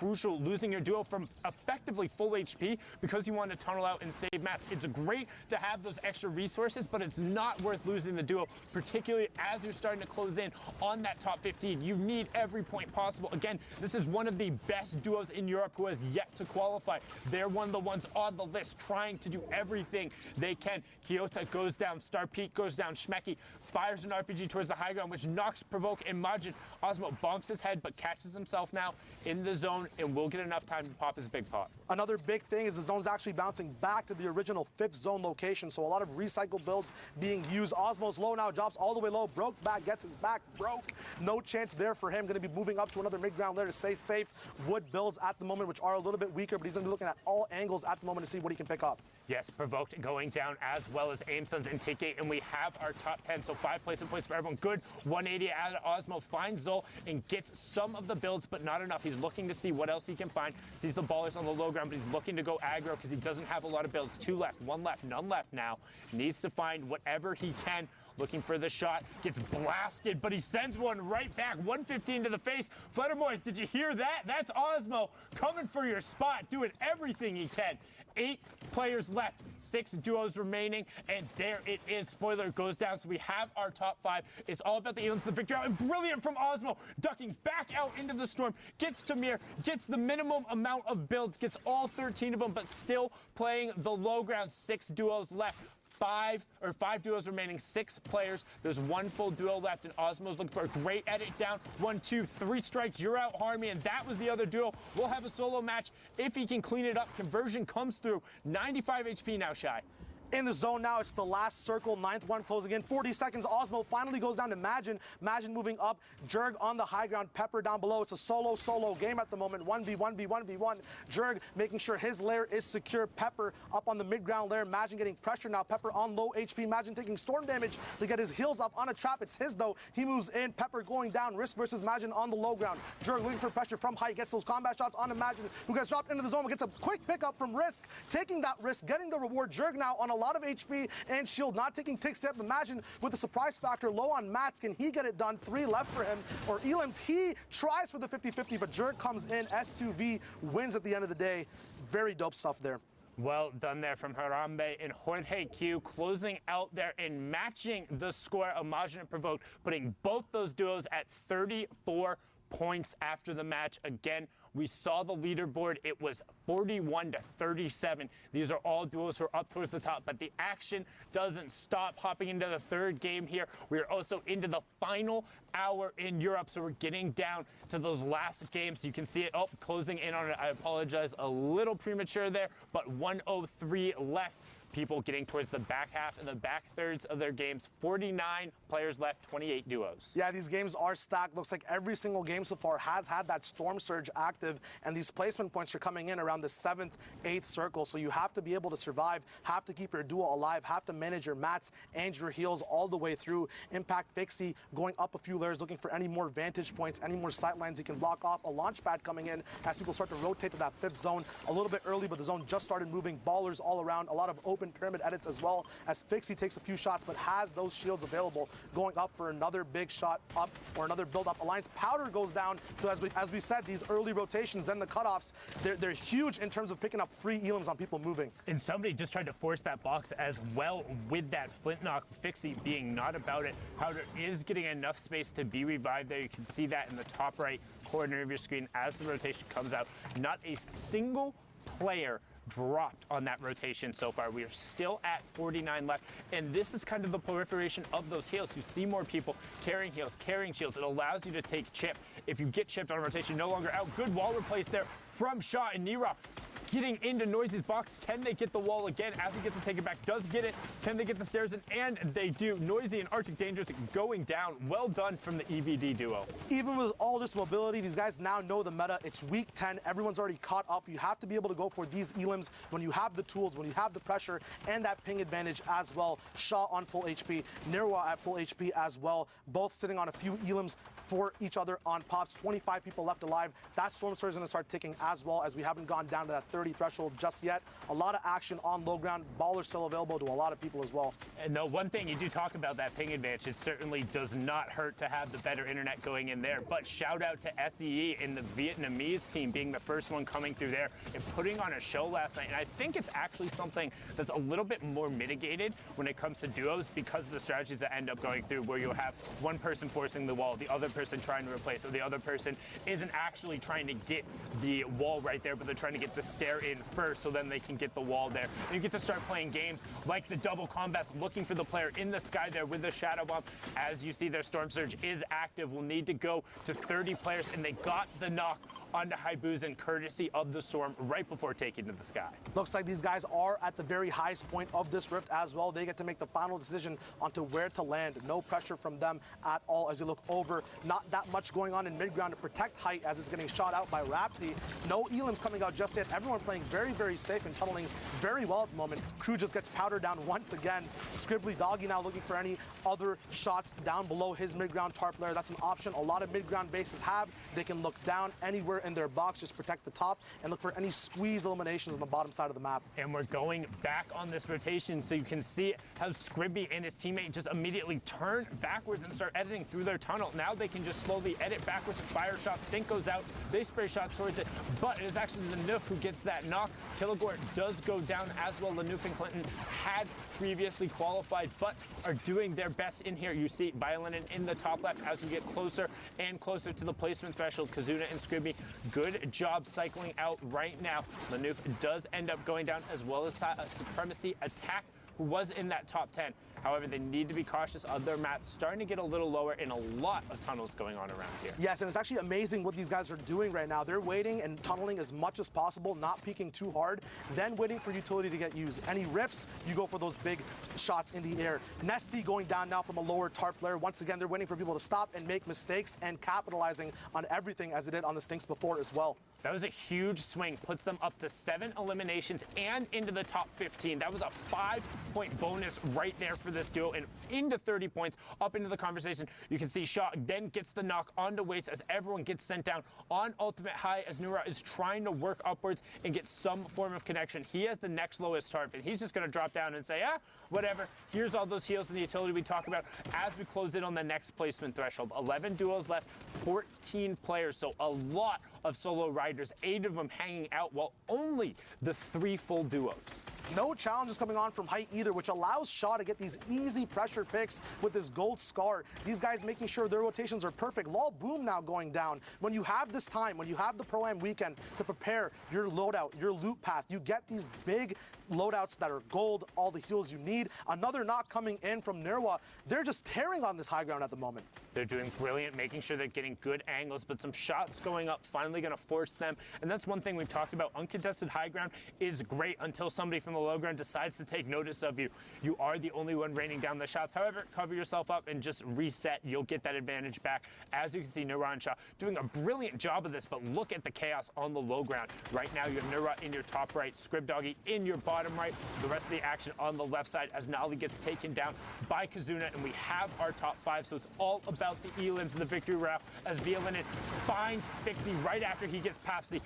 crucial, losing your duo from effectively full HP because you want to tunnel out and save mats. It's great to have those extra resources, but it's not worth losing the duo, particularly as you're starting to close in on that top 15. You need every point possible. Again, this is one of the best duos in Europe who has yet to qualify. They're one of the ones on the list trying to do everything they can. Kyoto goes down, Star Peak goes down, Schmecky fires an RPG towards the high ground, which knocks Provoke and Majin. Osmo bonks his head, but catches himself now in the zone and will get enough time to pop his big pot. Another big thing is the zone's actually bouncing back to the original 5th zone location, so a lot of recycle builds being used. Osmo's low now, drops all the way low. Broke back, gets his back broke. No chance there for him. Going to be moving up to another mid-ground layer to stay safe. Wood builds at the moment, which are a little bit weaker, but he's going to be looking at all angles at the moment to see what he can pick up. Yes, Provoked going down as well as Aimsons and Take-8, and we have our top 10, so 5 placement points for everyone. Good 180 out of Osmo, finds Zol and gets some of the builds, but not enough. He's looking to see what else he can find. Sees the ballers on the low ground, but he's looking to go aggro because he doesn't have a lot of builds. 2 left, 1 left, none left now. Needs to find whatever he can. Looking for the shot, gets blasted, but he sends one right back. 115 to the face. Flutter Boys, did you hear that? That's Osmo coming for your spot, doing everything he can. 8 players left, 6 duos remaining, and there it is. Spoiler goes down, so we have our top 5. It's all about the Elan's, the victory out, and brilliant from Osmo, ducking back out into the storm, gets Tamir, gets the minimum amount of builds, gets all 13 of them, but still playing the low ground. 6 duos left. 5 duos remaining, 6 players. There's 1 full duo left, and Osmo's looking for a great edit down. 1, 2, 3 strikes. You're out, Harmy, and that was the other duo. We'll have a solo match if he can clean it up. Conversion comes through. 95 HP now, Shy. In the zone now, it's the last circle, 9th one closing in. 40 seconds, Osmo finally goes down to Majin. Majin moving up, Jurg on the high ground, Pepper down below. It's a solo game at the moment, 1v1v1v1. Jurg making sure his lair is secure. Pepper up on the mid-ground lair. Majin getting pressure now. Pepper on low HP. Majin taking storm damage to get his heals up on a trap. It's his though. He moves in. Pepper going down. Risk versus Majin on the low ground. Jurg looking for pressure from height. Gets those combat shots onto Majin, who gets dropped into the zone. Gets a quick pickup from Risk. Taking that risk, getting the reward. Jurg now on a lot of HP and shield, not taking tick step. Imagine with the surprise factor low on mats, can he get it done? 3 left for him. Or Elims, he tries for the 50-50, but Jurg comes in. S2V wins at the end of the day. Very dope stuff there. Well done there from Harambe and Jorge Q, closing out there and matching the score of Majin and Provoked, putting both those duos at 34 points after the match. Again, we saw the leaderboard. It was 41 to 37. These are all duos who are up towards the top, but the action doesn't stop. Hopping into the 3rd game here, we are also into the final hour in Europe, so we're getting down to those last games. You can see it, closing in on it. I apologize, a little premature there, but 103 left. People getting towards the back half and the back thirds of their games. 49 players left, 28 duos. Yeah, these games are stacked. Looks like every single game so far has had that Storm Surge active, and these placement points are coming in around the 7th, 8th circle. So you have to be able to survive, have to keep your duo alive, have to manage your mats and your heals all the way through. Impact Fixie going up a few layers, looking for any more vantage points, any more sight lines he can block off. A launch pad coming in as people start to rotate to that 5th zone. A little bit early, but the zone just started moving. Ballers all around. A lot of open pyramid edits as well, as Fixie takes a few shots but has those shields available, going up for another big shot up or another build up. Alliance Powder goes down. So as we said, these early rotations, then the cutoffs, they're huge in terms of picking up free elims on people moving. And somebody just tried to force that box as well with that flint knock. Fixie being not about it. Powder is getting enough space to be revived there. You can see that in the top right corner of your screen as the rotation comes out. Not a single player dropped on that rotation so far. We are still at 49 left, and this is kind of the proliferation of those heals. You see more people carrying heals, carrying shields. It allows you to take chip. If you get chipped on a rotation, no longer out. Good wall replace there from Shaw, and Nira getting into Noisy's box. Can they get the wall again as he gets to take it back? Does get it. Can they get the stairs in? And they do. Noisy and Arctic Dangerous going down. Well done from the EVD duo. Even with all this mobility, these guys now know the meta. It's week 10. Everyone's already caught up. You have to be able to go for these elims when you have the tools, when you have the pressure and that ping advantage as well. Shaw on full HP, Nirwa at full HP as well. Both sitting on a few elims for each other on pops. 25 people left alive. That Storm Surge is going to start ticking as well, as we haven't gone down to that 30 30 threshold just yet. A lot of action on low ground. Ballers still available to a lot of people as well. And no, one thing you do talk about that ping advantage, it certainly does not hurt to have the better internet going in there. But shout out to SEE and the Vietnamese team being the first one coming through there and putting on a show last night. And I think it's actually something that's a little bit more mitigated when it comes to duos because of the strategies that end up going through, where you'll have one person forcing the wall, the other person trying to replace, or the other person isn't actually trying to get the wall right there, but they're trying to get the stair in first so then they can get the wall there. And you get to start playing games like the double combats, looking for the player in the sky there with the shadow bomb. As you see, their storm surge is active. We'll need to go to 30 players, and they got the knock onto Haibuzin courtesy of the storm right before taking to the sky. Looks like these guys are at the very highest point of this rift as well. They get to make the final decision onto where to land. No pressure from them at all as you look over. Not that much going on in mid-ground to protect height as it's getting shot out by Rapti. No elims coming out just yet. Everyone playing very, very safe and tunneling very well at the moment. Crew just gets powdered down once again. Scribbly Doggy now looking for any other shots down below his mid-ground tarp layer. That's an option a lot of mid-ground bases have. They can look down anywhere in their box, just protect the top and look for any squeeze eliminations on the bottom side of the map. And we're going back on this rotation so you can see how Scribby and his teammate just immediately turn backwards and start editing through their tunnel. Now they can just slowly edit backwards and fire shots. Stink goes out, they spray shots towards it, but it is actually Lanuf who gets that knock. Killigore does go down as well. Lanuf and Clinton had previously qualified, but are doing their best in here. You see Violin in the top left as we get closer and closer to the placement threshold. Kazuna and Scribby, good job cycling out right now. Lanuf does end up going down, as well as a Supremacy Attack, who was in that top 10. However, they need to be cautious of their mats starting to get a little lower and a lot of tunnels going on around here. Yes, and it's actually amazing what these guys are doing right now. They're waiting and tunneling as much as possible, not peeking too hard, then waiting for utility to get used. Any rifts, you go for those big shots in the air. Nesty going down now from a lower tarp layer. Once again, they're waiting for people to stop and make mistakes and capitalizing on everything as they did on the Stinks before as well. That was a huge swing, puts them up to 7 eliminations and into the top 15. That was a 5-point bonus right there for this duo and into 30 points, up into the conversation. You can see Shaw then gets the knock onto Waste as everyone gets sent down on ultimate high as Nura is trying to work upwards and get some form of connection. He has the next lowest tarp, and he's just going to drop down and say, whatever. Here's all those heals and the utility we talk about as we close in on the next placement threshold. 11 duos left, 14 players, so a lot of solo riders, 8 of them hanging out, while only the 3 full duos. No challenges coming on from height either, which allows Shaw to get these easy pressure picks with this gold scar. These guys making sure their rotations are perfect. Lol Boom now going down. When you have this time, when you have the Pro-Am weekend to prepare your loadout, your loot path, you get these big loadouts that are gold, all the heals you need. Another knock coming in from Nirwa. They're just tearing on this high ground at the moment. They're doing brilliant, making sure they're getting good angles, but some shots going up, finally going to force them. And that's one thing we've talked about. Uncontested high ground is great until somebody from the low ground decides to take notice of you. You are the only one raining down the shots. However, cover yourself up and just reset. You'll get that advantage back. As you can see, Nura and Shaw doing a brilliant job of this, but look at the chaos on the low ground. Right now, you have Nura in your top right, Scrib Doggy in your bottom right, the rest of the action on the left side as Nali gets taken down by Kazuna, and we have our top 5, so it's all about the elims and the victory route as Violinin finds Fixie right after he gets Papsy.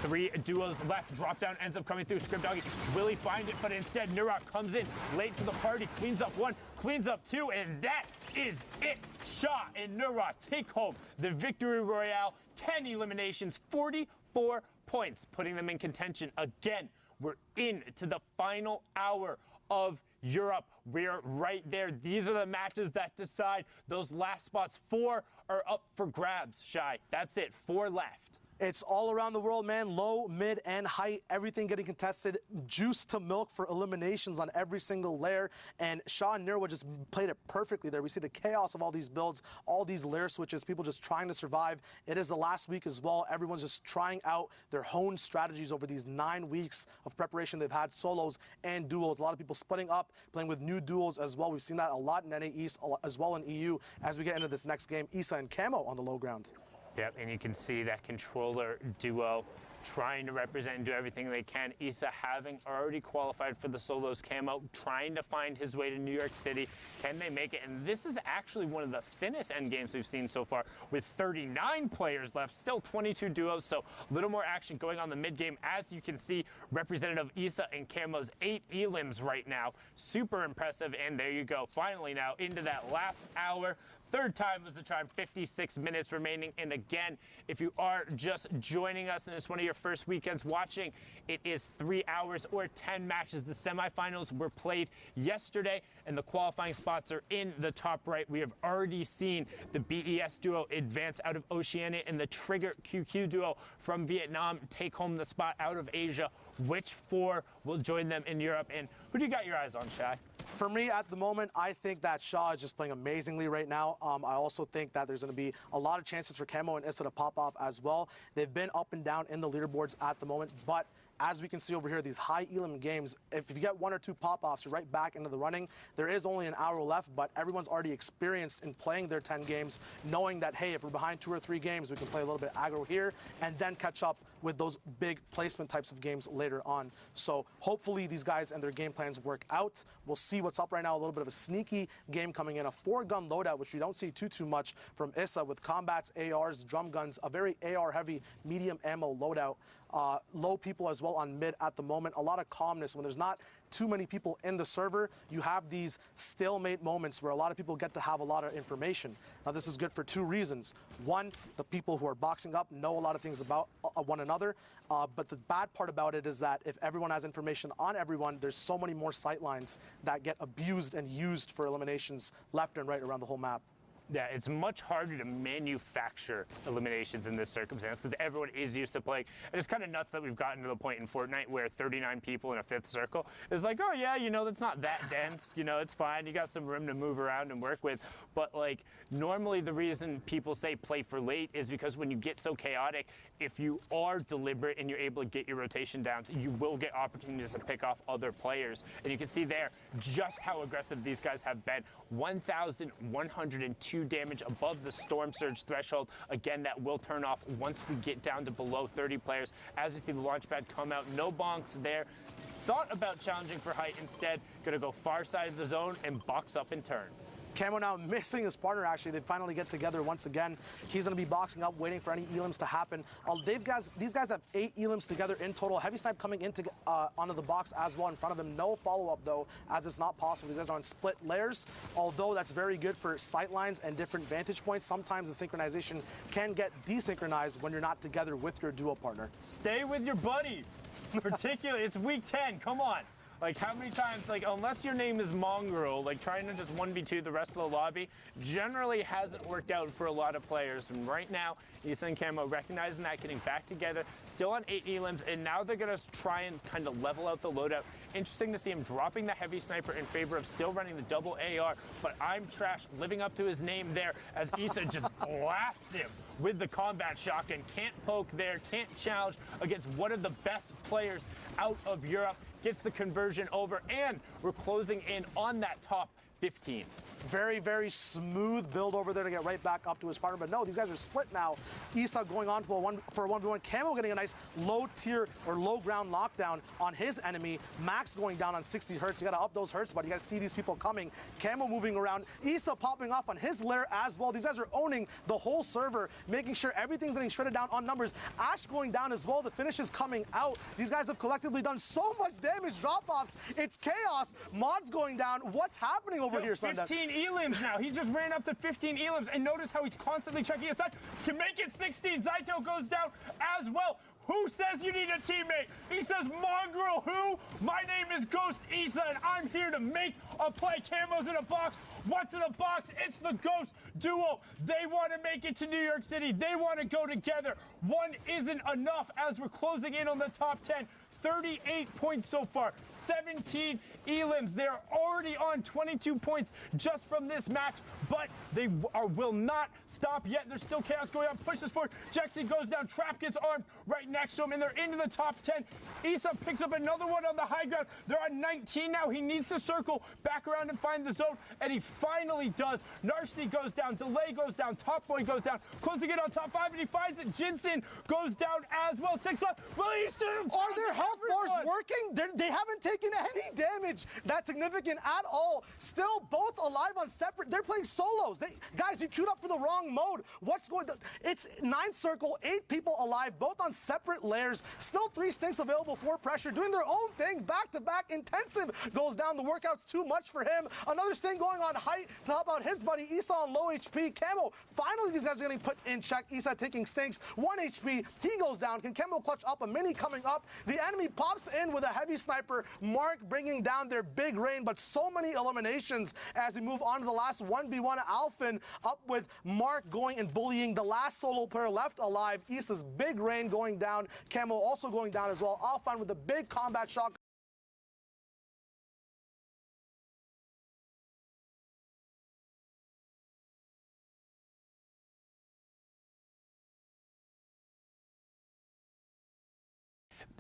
3 duos left, drop down ends up coming through. Scrib Doggy, will he find it? But instead, Nurok comes in late to the party, cleans up 1, cleans up 2, and that is it. Shaw and Nurok take home the victory royale. 10 eliminations, 44 points, putting them in contention again. We're into the final hour of Europe. We're right there. These are the matches that decide those last spots. 4 are up for grabs, Shai. That's it. 4 left. It's all around the world, man. Low, mid, and height, everything getting contested. Juice to milk for eliminations on every single layer. And Shaw and Nirwa just played it perfectly there. We see the chaos of all these builds, all these layer switches, people just trying to survive. It is the last week as well. Everyone's just trying out their honed strategies over these 9 weeks of preparation. They've had solos and duos. A lot of people splitting up, playing with new duos as well. We've seen that a lot in NA East, as well in EU. As we get into this next game, Issa and Camo on the low ground. Yep, and you can see that controller duo trying to represent and do everything they can. Issa having already qualified for the solos camo, trying to find his way to New York City. Can they make it? And this is actually one of the thinnest end games we've seen so far, with 39 players left, still 22 duos, so a little more action going on the mid game. As you can see, representative Issa and Camo's 8 elims right now. Super impressive, and there you go. Finally now into that last hour. Third time was the charm, 56 minutes remaining. And again, if you are just joining us and it's one of your first weekends watching, it is 3 hours or 10 matches. The semifinals were played yesterday, and the qualifying spots are in the top right. We have already seen the BES duo advance out of Oceania and the Trigger QQ duo from Vietnam take home the spot out of Asia. Which 4 will join them in Europe? And who do you got your eyes on, Shai? For me, at the moment, I think that Shaw is just playing amazingly right now. I also think that there's going to be a lot of chances for Camo and Issa to pop off as well. They've been up and down in the leaderboards at the moment, but as we can see over here, these high elim games, if you get 1 or 2 pop-offs, you're right back into the running. There is only an hour left, but everyone's already experienced in playing their 10 games, knowing that, hey, if we're behind 2 or 3 games, we can play a little bit aggro here and then catch up with those big placement types of games later on. So hopefully these guys and their game plans work out. We'll see what's up right now. A little bit of a sneaky game coming in, a 4-gun loadout, which we don't see too much from Issa, with combats, ARs, drum guns, a very AR-heavy medium ammo loadout. Low people as well on mid at the moment. A lot of calmness. When there's not too many people in the server, you have these stalemate moments where a lot of people get to have a lot of information. Now, this is good for 2 reasons. One, the people who are boxing up know a lot of things about one another. But the bad part about it is that if everyone has information on everyone, there's so many more sightlines that get abused and used for eliminations left and right around the whole map. Yeah, it's much harder to manufacture eliminations in this circumstance because everyone is used to playing. And it's kind of nuts that we've gotten to the point in Fortnite where 39 people in a 5th circle is like, oh yeah, you know, that's not that dense. You know, it's fine. You got some room to move around and work with. But like, normally the reason people say play for late is because when you get so chaotic, if you are deliberate and you're able to get your rotation down, you will get opportunities to pick off other players. And you can see there just how aggressive these guys have been. 1,102 damage above the Storm Surge threshold. Again, that will turn off once we get down to below 30 players. As you see the launch pad come out, no bonks there. Thought about challenging for height instead. Gonna go far side of the zone and box up and turn. Camo now missing his partner, actually. They finally get together once again. He's going to be boxing up, waiting for any elims to happen. These guys have 8 elims together in total. Heavy Snipe coming into onto the box as well in front of him. No follow-up, though, as it's not possible. These guys are on split layers, although that's very good for sight lines and different vantage points. Sometimes the synchronization can get desynchronized when you're not together with your duo partner. Stay with your buddy. Particularly, it's week 10. Come on. Like, how many times, like, unless your name is Mongrel, like, trying to just 1v2 the rest of the lobby generally hasn't worked out for a lot of players. And right now, Issa and Camo recognizing that, getting back together, still on 8 elims, and now they're going to try and kind of level out the loadout. Interesting to see him dropping the heavy sniper in favor of still running the double AR, but I'm Trash living up to his name there as Issa just blasts him with the combat shotgun. Can't poke there, can't challenge against one of the best players out of Europe. Gets the conversion over, and we're closing in on that top 15. Very, very smooth build over there to get right back up to his partner. But no, these guys are split now. Issa going on for a 1v1. Camo getting a nice low tier or low ground lockdown on his enemy. Max going down on 60 hertz. You got to up those hertz, but you got to see these people coming. Camo moving around. Issa popping off on his lair as well. These guys are owning the whole server, making sure everything's getting shredded down on numbers. Ash going down as well. The finish is coming out. These guys have collectively done so much damage. Drop-offs. It's chaos. Mods going down. What's happening over here, Sunday? 15 elims now. He just ran up to 15 elims, and notice how he's constantly checking his side. Can make it 16. Zaito goes down as well. Who says you need a teammate? He says, Mongrel, who? My name is Ghost Issa, and I'm here to make a play. Camo's in a box. What's in a box? It's the Ghost duo. They want to make it to New York City. They want to go together. One isn't enough as we're closing in on the top 10. 38 points so far. 17 elims. They are already on 22 points just from this match, but they will not stop yet. There's still chaos going on. Pushes forward. Jexy goes down. Trap gets armed right next to him, and they're into the top 10. Issa picks up another one on the high ground. They're on 19 now. He needs to circle back around and find the zone, and he finally does. Narshni goes down. Delay goes down. Top Boy goes down. Closing in on top 5, and he finds it. Jinsen goes down as well. 6 left. Are their health bars working? They haven't taken any damage that's significant at all. Still both alive on separate. They're playing solos. Guys, you queued up for the wrong mode. What's going on? It's 9th circle, 8 people alive, both on separate layers. Still 3 stinks available for pressure, doing their own thing. Back-to-back intensive goes down. The workout's too much for him. Another sting going on height to help out his buddy Issa on low HP. Camo, finally these guys are getting put in check. Issa taking stinks. 1 HP. He goes down. Can Camo clutch up? A mini coming up. The enemy pops in with a heavy sniper. Mark bringing down their big rain, but so many eliminations as we move on to the last 1v1. Alphen up with Mark going and bullying the last solo player left alive. Issa's big rain going down. Camo also going down as well. Alphen with a big combat shock.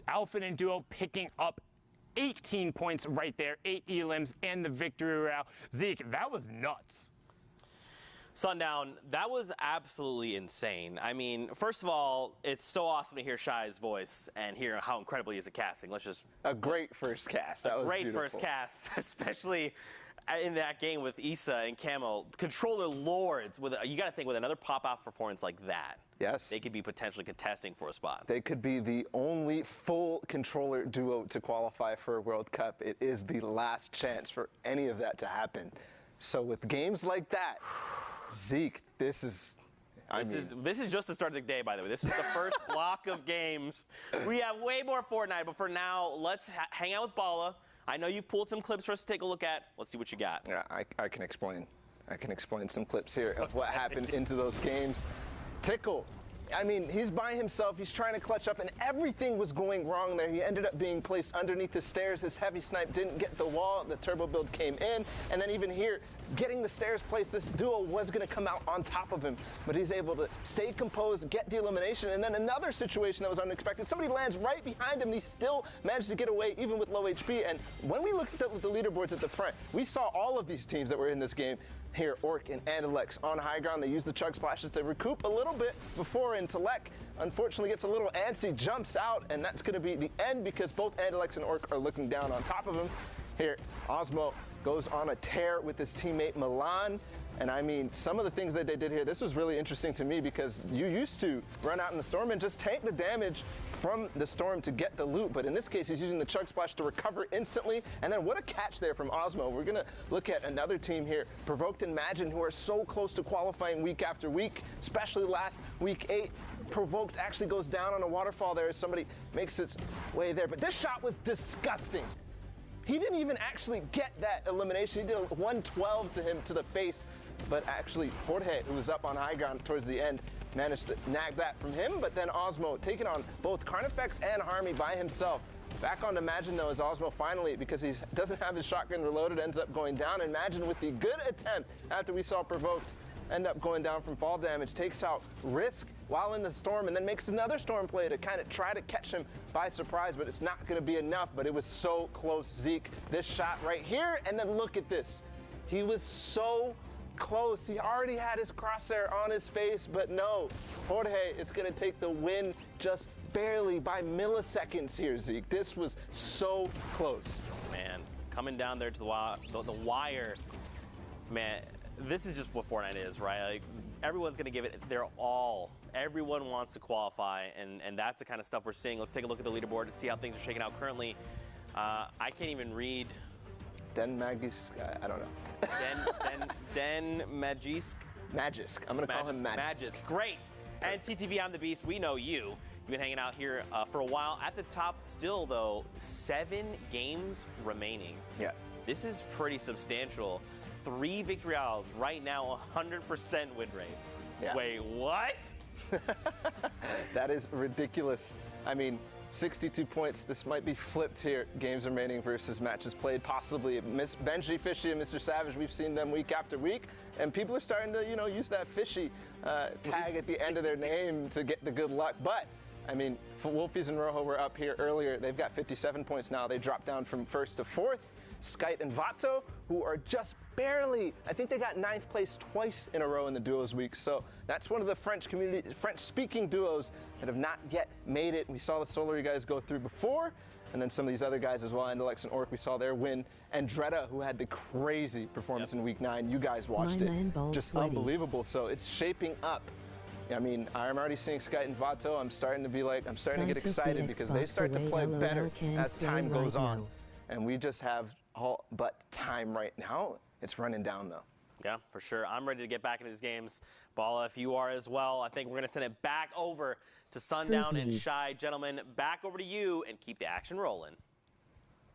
Alphen and Duo picking up 18 points right there, 8 elims and the victory route. Zeke, that was nuts. Sundown, that was absolutely insane. I mean, first of all, it's so awesome to hear Shai's voice and hear how incredible he is at casting. Let's just... A great first cast. That was great beautiful. First cast, especially in that game with Issa and Camo. Controller lords, you got to think with another pop-off performance like that. Yes. They could be potentially contesting for a spot. They could be the only full controller duo to qualify for a World Cup. It is the last chance for any of that to happen. So with games like that, Zeke, this is just the start of the day, by the way. This is the first block of games. We have way more Fortnite, but for now, let's hang out with Bala. I know you've pulled some clips for us to take a look at. Let's see what you got. Yeah, I can explain. I can explain some clips here of what happened into those games. Tickle. I mean, he's by himself. He's trying to clutch up, and everything was going wrong there. He ended up being placed underneath the stairs. His heavy snipe didn't get the wall. The turbo build came in, and then even here, getting the stairs placed, this duo was going to come out on top of him, but he's able to stay composed, get the elimination, and then another situation that was unexpected. Somebody lands right behind him, and he still managed to get away, even with low HP. And when we looked at the leaderboards at the front, we saw all of these teams that were in this game. Here, Orc and Andalex on high ground. They use the chug splashes to recoup a little bit before Intellect unfortunately gets a little antsy, jumps out, and that's going to be the end because both Andalex and Orc are looking down on top of him. Here, Osmo goes on a tear with his teammate Milan. And I mean, some of the things that they did here, this was really interesting to me because you used to run out in the storm and just tank the damage from the storm to get the loot. But in this case, he's using the chug splash to recover instantly. And then what a catch there from Osmo. We're going to look at another team here, Provoked and Imagine, who are so close to qualifying week after week, especially last week 8. Provoked actually goes down on a waterfall there as somebody makes its way there. But this shot was disgusting. He didn't even actually get that elimination. He did a 112 to him to the face, but actually Jorge, who was up on high ground towards the end, managed to nag that from him. But then Osmo taking on both Carnifex and Harmy by himself. Back on Imagine though as Osmo finally, because he doesn't have his shotgun reloaded, ends up going down. Imagine with the good attempt after we saw Provoked end up going down from fall damage, takes out Risk while in the storm, and then makes another storm play to kind of try to catch him by surprise, but it's not going to be enough. But it was so close, Zeke. This shot right here, and then look at this. He was so close. He already had his crosshair on his face, but no. Jorge is going to take the win just barely by milliseconds here, Zeke. This was so close. Man, coming down there to the wire, man. This is just what Fortnite is, right? Like, everyone's going to give it their all. Everyone wants to qualify, and that's the kind of stuff we're seeing. Let's take a look at the leaderboard to see how things are shaking out currently. I can't even read. Den Magisk, I don't know. Den Magisk? Magisk. I'm going to call him Magisk. Magisk, great. And TTV, I'm the Beast. We know you. You've been hanging out here for a while. At the top still, though, 7 games remaining. Yeah. This is pretty substantial. 3 victory hours right now, 100% win rate. Yeah. Wait, what? That is ridiculous. I mean, 62 points. This might be flipped here. Games remaining versus matches played. Possibly Benji, Fishy, and Mr. Savage. We've seen them week after week, and people are starting to, use that Fishy tag at the end of their name to get the good luck. But I mean, Wolfies and Rojo were up here earlier. They've got 57 points now. They dropped down from first to fourth. Skite and Vato, who are just barely, I think they got 9th place twice in a row in the duos week. So that's one of the French-speaking duos that have not yet made it. We saw the Solary guys go through before, and then some of these other guys as well. Andalex and Orc, we saw their win. And Dreda, who had the crazy performance in week 9. You guys watched it. Just unbelievable. So it's shaping up. I mean, I'm already seeing Skite and Vato. I'm starting to get excited because they start to play better as time goes on. And we just have all but time right now. It's running down, though. Yeah, for sure. I'm ready to get back into these games. Bala, if you are as well, I think we're going to send it back over to Sundown and Shy. Gentlemen, back over to you and keep the action rolling.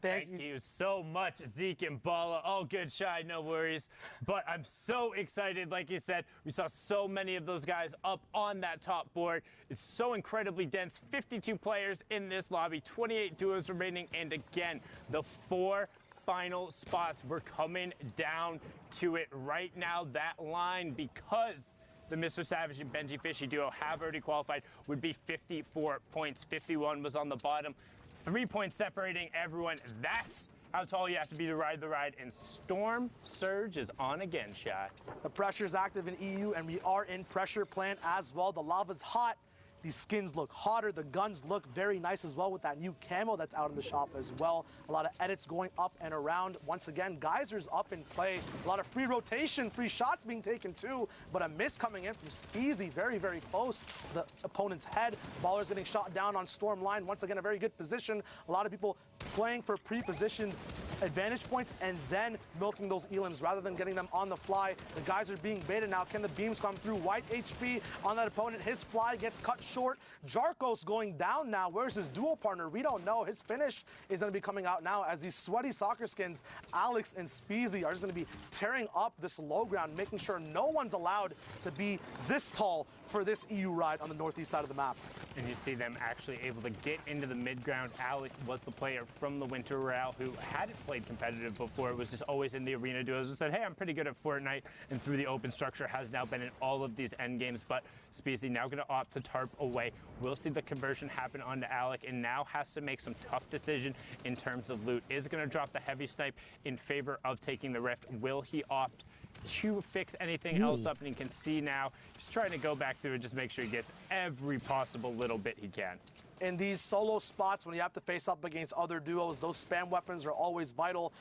Thank you so much, Zeke and Bala. All good, Shy, no worries. But I'm so excited. Like you said, we saw so many of those guys up on that top board. It's so incredibly dense. 52 players in this lobby, 28 duos remaining. And again, the 4 final spots. We're coming down to it right now. That line, because the Mr. Savage and Benji Fishy duo have already qualified, would be 54 points. 51 was on the bottom. 3 points separating everyone. That's how tall you have to be to ride the ride. And Storm Surge is on again, Shy. The pressure is active in EU, and we are in pressure plant as well. The lava's hot. These skins look hotter. The guns look very nice as well with that new camo that's out in the shop as well. A lot of edits going up and around. Once again, Geyser's up in play. A lot of free rotation, free shots being taken too, but a miss coming in from Speezy, very, very close to the opponent's head. Baller's getting shot down on Storm line. Once again, a very good position. A lot of people playing for pre-positioned advantage points and then milking those elims rather than getting them on the fly. The guys are being baited now. Can the beams come through? White HP on that opponent. His fly gets cut short. Jarkos going down now. Where's his duo partner? We don't know. His finish is going to be coming out now as these sweaty soccer skins, Alex and Speezy, are just going to be tearing up this low ground, making sure no one's allowed to be this tall for this EU ride on the northeast side of the map. And you see them actually able to get into the mid ground. Alex was the player from the Winter Royale who hadn't played competitive before, was just always in the arena duos and said, hey, I'm pretty good at Fortnite, and through the open structure has now been in all of these end games. But Speezy now going to opt to tarp away. We'll see the conversion happen onto Alec, and now has to make some tough decision in terms of loot. Is going to drop the heavy snipe in favor of taking the rift. Will he opt to fix anything else up? And you can see now he's trying to go back through and just make sure he gets every possible little bit he can. In these solo spots, when you have to face up against other duos, those spam weapons are always vital.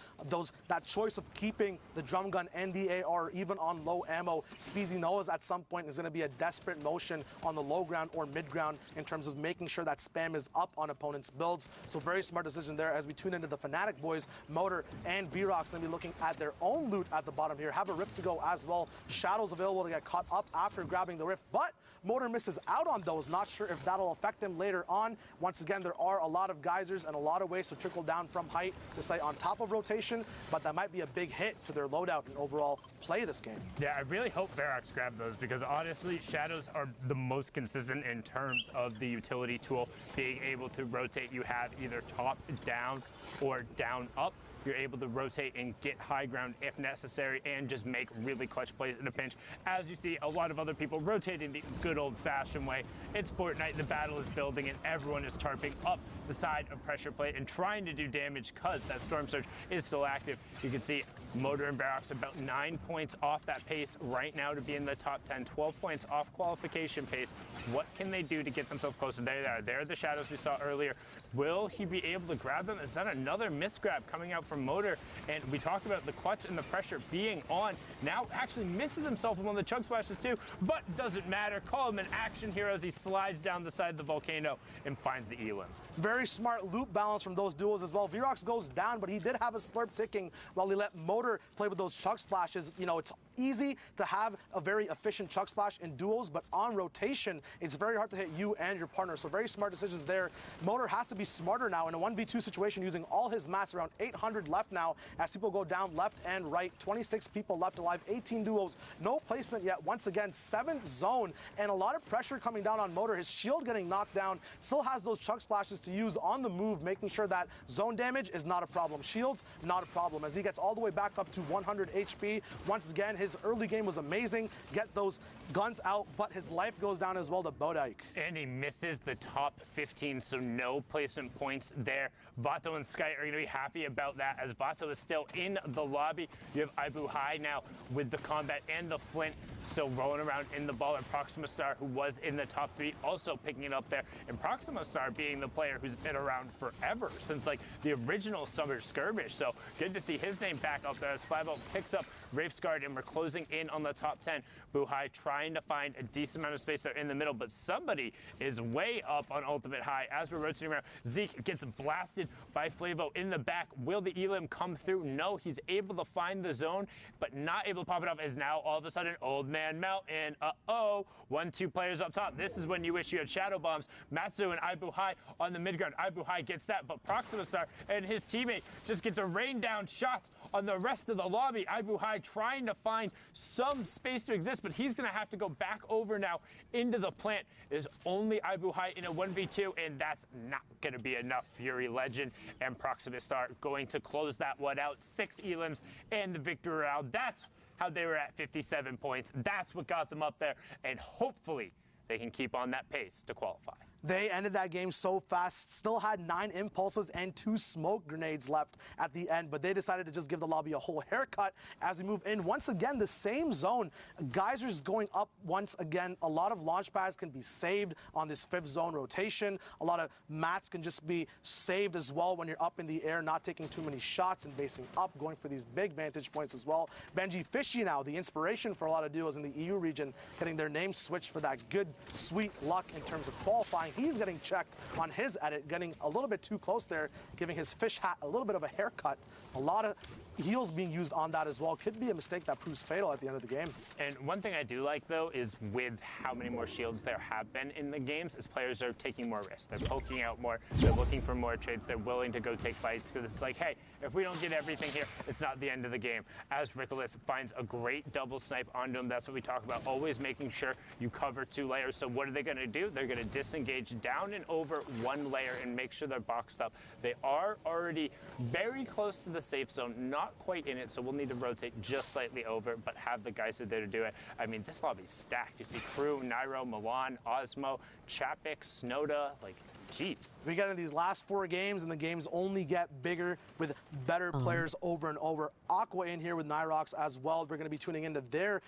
That choice of keeping the drum gun and the AR even on low ammo, Speezy knows at some point is going to be a desperate motion on the low ground or mid ground in terms of making sure that spam is up on opponents' builds. So very smart decision there as we tune into the Fnatic boys. Motor and Vrox going to be looking at their own loot at the bottom here. Have a rift to go as well. Shadows available to get caught up after grabbing the rift, but Motor misses out on those. Not sure if that'll affect him later on. Once again, there are a lot of geysers and a lot of ways to trickle down from height to stay on top of rotation, but that might be a big hit to their loadout and overall play this game. Yeah, I really hope Vrox grabbed those because honestly, Shadows are the most consistent in terms of the utility tool, being able to rotate. You have either top down or down up. You're able to rotate and get high ground if necessary and just make really clutch plays in a pinch. As you see, a lot of other people rotating the good old-fashioned way. It's Fortnite, the battle is building, and everyone is tarping up the side of pressure plate and trying to do damage because that Storm Surge is still active. You can see Motor and Vrox about 9 points off that pace right now to be in the top 10, 12 points off qualification pace. What can they do to get themselves closer? There they are. There are the Shadows we saw earlier. Will he be able to grab them? Is that another misgrab coming out from Motor? And we talked about the clutch and the pressure being on. Now actually misses himself with one of the chug splashes too, but doesn't matter. Call him an action hero as he slides down the side of the volcano and finds the Elim. Very smart loop balance from those duos as well. Vrox goes down, but he did have a slurp ticking while he let Motor play with those chug splashes. You know, it's easy to have a very efficient chuck splash in duos, but on rotation, it's very hard to hit you and your partner. So very smart decisions there. Motor has to be smarter now in a 1v2 situation, using all his mats, around 800 left now as people go down left and right. 26 people left alive, 18 duos, no placement yet. Once again, 7th zone, and a lot of pressure coming down on Motor. His shield getting knocked down, still has those chuck splashes to use on the move, making sure that zone damage is not a problem. Shields, not a problem, as he gets all the way back up to 100 HP. Once again, his early game was amazing. Get those guns out, but his life goes down as well to Bodike. And he misses the top 15, so no placement points there. Vato and Sky are going to be happy about that, as Vato is still in the lobby. You have Ibu High now with the combat and the flint still rolling around in the ball, and Proxima Star, who was in the top 3, also picking it up there. And Proxima Star being the player who's been around forever, since like the original Summer Skirmish. So good to see his name back up there as Flybo picks up Wraith's Guard, and we're closing in on the top 10. Buhai trying to find a decent amount of space there in the middle, but somebody is way up on Ultimate High as we're rotating around. Zeke gets blasted by Flavo in the back. Will the Elim come through? No, he's able to find the zone, but not able to pop it off, as now all of a sudden Old Man Mountain, 1-2 players up top. This is when you wish you had Shadow Bombs. Matsu and Ibu High on the mid ground. Ibu High gets that, but Proxima Star and his teammate just get to rain down shots on the rest of the lobby. Ibu High trying to find some space to exist, but he's going to have to go back over now into the plant. There's only Ibu High in a 1v2, and that's not going to be enough. Fury Legend and Proxima Star going to close that one out. 6 elims and the victory round. That's how they were at 57 points. That's what got them up there, and hopefully they can keep on that pace to qualify. They ended that game so fast, still had 9 impulses and 2 smoke grenades left at the end, but they decided to just give the lobby a whole haircut as we move in. Once again, the same zone. Geysers going up once again. A lot of launch pads can be saved on this 5th zone rotation. A lot of mats can just be saved as well when you're up in the air, not taking too many shots and basing up, going for these big vantage points as well. Benji Fishy now, the inspiration for a lot of duos in the EU region, getting their name switched for that good, sweet luck in terms of qualifying. He's getting checked on his edit, getting a little bit too close there, giving his fish hat a little bit of a haircut. A lot of heals being used on that as well. Could be a mistake that proves fatal at the end of the game. And one thing I do like, though, is with how many more shields there have been in the games, is players are taking more risks. They're poking out more. They're looking for more trades. They're willing to go take fights, because it's like, hey, if we don't get everything here, it's not the end of the game. As Rickolas finds a great double snipe onto him, that's what we talk about, always making sure you cover 2 layers. So what are they going to do? They're going to disengage down and over 1 layer and make sure they're boxed up. They are already very close to the safe zone, not quite in it, so we'll need to rotate just slightly over, but have the guys that are there to do it. I mean, this lobby's stacked. You see Crew, Nairo, Milan, Osmo, Chapik, Snowda, like, jeez. We get in these last 4 games, and the games only get bigger with better players over and over. Aqua in here with Nyrox as well. We're going to be tuning into their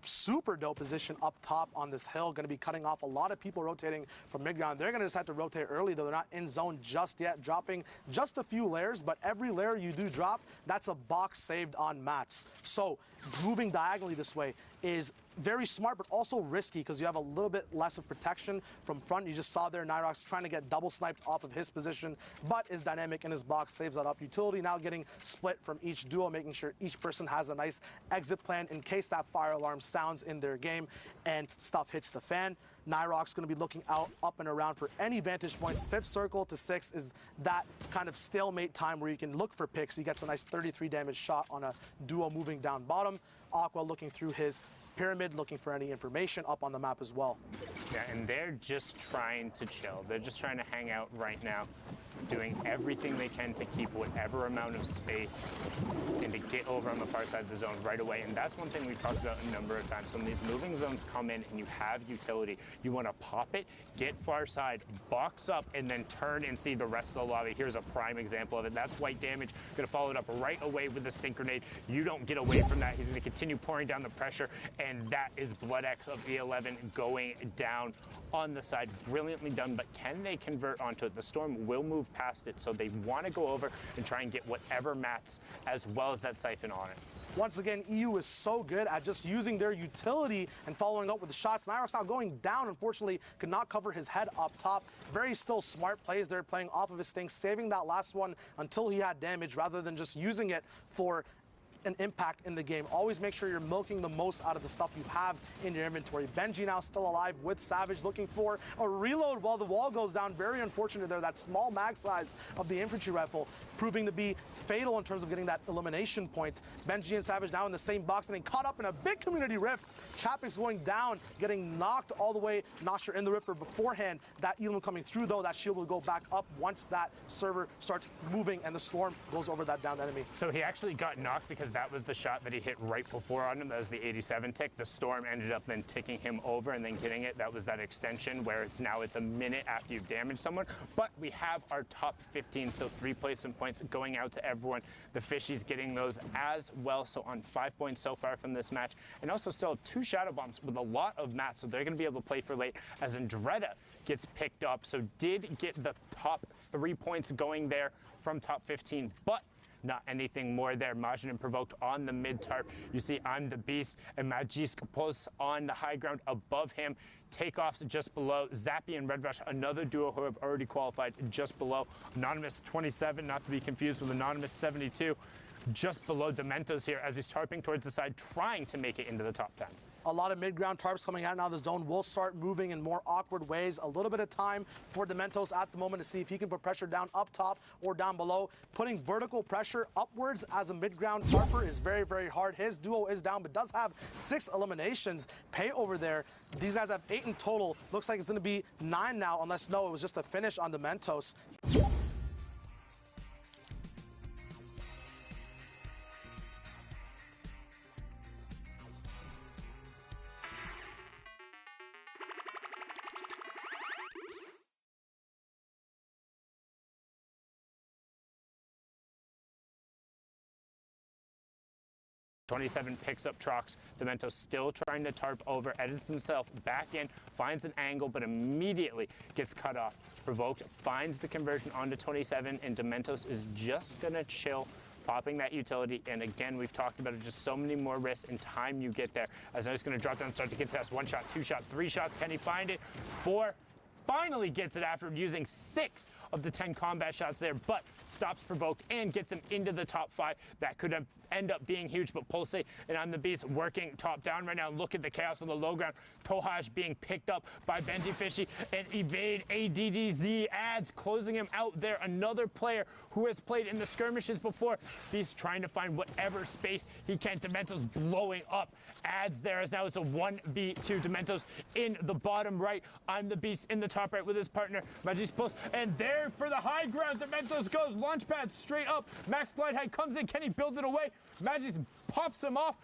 super dope position up top on this hill. Going to be cutting off a lot of people rotating from mid-ground. They're going to just have to rotate early, though. They're not in zone just yet, dropping just a few layers, but every layer you do drop, that's a box saved on mats. So moving diagonally this way is very smart, but also risky, because you have a little bit less of protection from front. You just saw there Nyrox trying to get double sniped off of his position, but is dynamic in his box, saves that up. Utility now getting split from each duo, making sure each person has a nice exit plan in case that fire alarm sounds in their game and stuff hits the fan. Nyrox going to be looking out, up and around for any vantage points. 5th circle to 6th is that kind of stalemate time where you can look for picks. He gets a nice 33 damage shot on a duo moving down bottom. Aqua looking through his pyramid, looking for any information up on the map as well. Yeah, and they're just trying to chill. They're just trying to hang out right now, doing everything they can to keep whatever amount of space and to get over on the far side of the zone right away. And that's one thing we've talked about a number of times. When these moving zones come in and you have utility, you want to pop it, get far side, box up, and then turn and see the rest of the lobby. Here's a prime example of it. That's white damage. Going to follow it up right away with the stink grenade. You don't get away from that. He's going to continue pouring down the pressure, and that is Blood X of E11 going down on the side. Brilliantly done, but can they convert onto it? The Storm will move past it, so they want to go over and try and get whatever mats as well as that siphon on it. Once again, EU is so good at just using their utility and following up with the shots. Nyrox now going down, unfortunately, could not cover his head up top. Very still smart plays there, playing off of his thing, saving that last one until he had damage rather than just using it for an impact in the game. Always make sure you're milking the most out of the stuff you have in your inventory. Benji now still alive with Savage, looking for a reload while the wall goes down. Very unfortunate there. That small mag size of the infantry rifle proving to be fatal in terms of getting that elimination point. Benji and Savage now in the same box, and caught up in a big community rift. Chapik's going down, getting knocked all the way. Not sure in the rift or beforehand. That Elam coming through though, that shield will go back up once that server starts moving and the storm goes over that down enemy. So he actually got knocked because that was the shot that he hit right before on him. That was the 87 tick. The storm ended up then ticking him over and then getting it. That was that extension where it's a minute after you've damaged someone. But we have our top 15, so 3 placement points going out to everyone. The Fishies getting those as well, so on 5 points so far from this match. And also still 2 shadow bombs with a lot of mats, so they're going to be able to play for late as Andretta gets picked up. So did get the top 3 points going there from top 15, but not anything more there. Majin and Provoked on the mid tarp. You see I'm the Beast and Magisk Pulse on the high ground above him. Takeoffs just below. Zappy and Red Rush, another duo who have already qualified, just below. Anonymous 27, not to be confused with Anonymous 72, just below Dementos here as he's tarping towards the side, trying to make it into the top 10. A lot of mid-ground tarps coming out now. The zone will start moving in more awkward ways. A little bit of time for Dementos at the moment to see if he can put pressure down up top or down below. Putting vertical pressure upwards as a mid-ground tarper is very, very hard. His duo is down, but does have 6 eliminations. Pay over there. These guys have 8 in total. Looks like it's going to be 9 now, unless, no, it was just a finish on Dementos. 27 picks up Trox. Dementos still trying to tarp over, edits himself back in, finds an angle, but immediately gets cut off. Provoked finds the conversion onto 27, and Dementos is just gonna chill, popping that utility. And again, we've talked about it, just so many more risks and time you get there. As now he's gonna drop down, start to contest. 1 shot, 2 shot, 3 shots. Can he find it? 4. Finally gets it after using 6 of the 10 combat shots there, but stops Provoked and gets him into the top 5. That could end up being huge, but Pulse and I'm the Beast working top down right now. Look at the chaos on the low ground. Tohaj being picked up by Benji Fishy, and Evade ADDZ adds, closing him out there. Another player who has played in the skirmishes before. Beast trying to find whatever space he can. Dementos blowing up. Adds there as now it's a 1v2. Dementos in the bottom right. I'm the Beast in the top right with his partner, Magi's Pulse. And there for the high ground, Dementos goes. Launch pad straight up. Max glide height comes in. Can he build it away? Magis pops him off.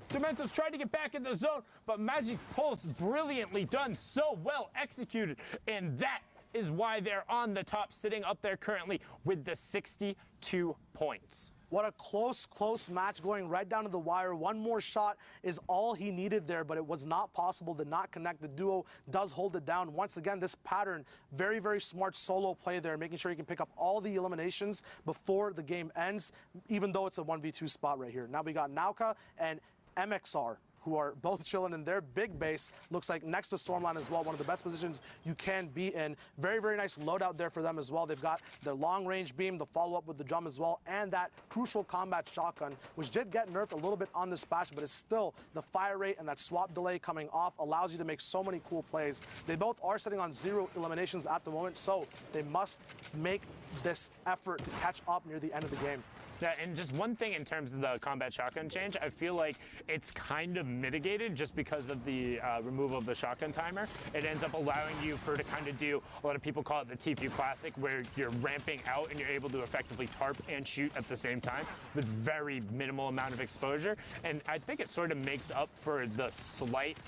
Dementos tried to get back in the zone, but Magic Pulse brilliantly done, so well executed. And that is why they're on the top, sitting up there currently with the 62 points. What a close match going right down to the wire. 1 more shot is all he needed there, but it was not possible to not connect. The duo does hold it down. Once again, this pattern, very, very smart solo play there, making sure he can pick up all the eliminations before the game ends, even though it's a 1v2 spot right here. Now we got Nauka and MXR, who are both chilling in their big base. Looks like next to Stormline as well, one of the best positions you can be in. Very, very nice loadout there for them as well. They've got their long-range beam, the follow-up with the drum as well, and that crucial combat shotgun, which did get nerfed a little bit on this patch, but it's still the fire rate and that swap delay coming off allows you to make so many cool plays. They both are sitting on 0 eliminations at the moment, so they must make this effort to catch up near the end of the game. Yeah, and just one thing in terms of the combat shotgun change, I feel like it's kind of mitigated just because of the removal of the shotgun timer. It ends up allowing you to kind of do, a lot of people call it the TPU Classic, where you're ramping out and you're able to effectively tarp and shoot at the same time with very minimal amount of exposure. And I think it sort of makes up for the slight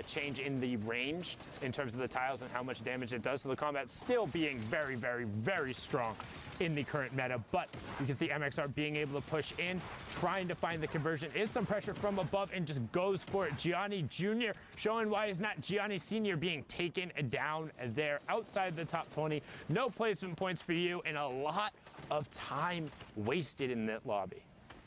change in the range in terms of the tiles and how much damage it does. So the combat still being very, very, very strong in the current meta, but you can see MXR being able to push in, trying to find the conversion. Is some pressure from above and just goes for it. Gianni Jr. showing why he's not Gianni Sr. being taken down there outside the top 20. No placement points for you and a lot of time wasted in that lobby.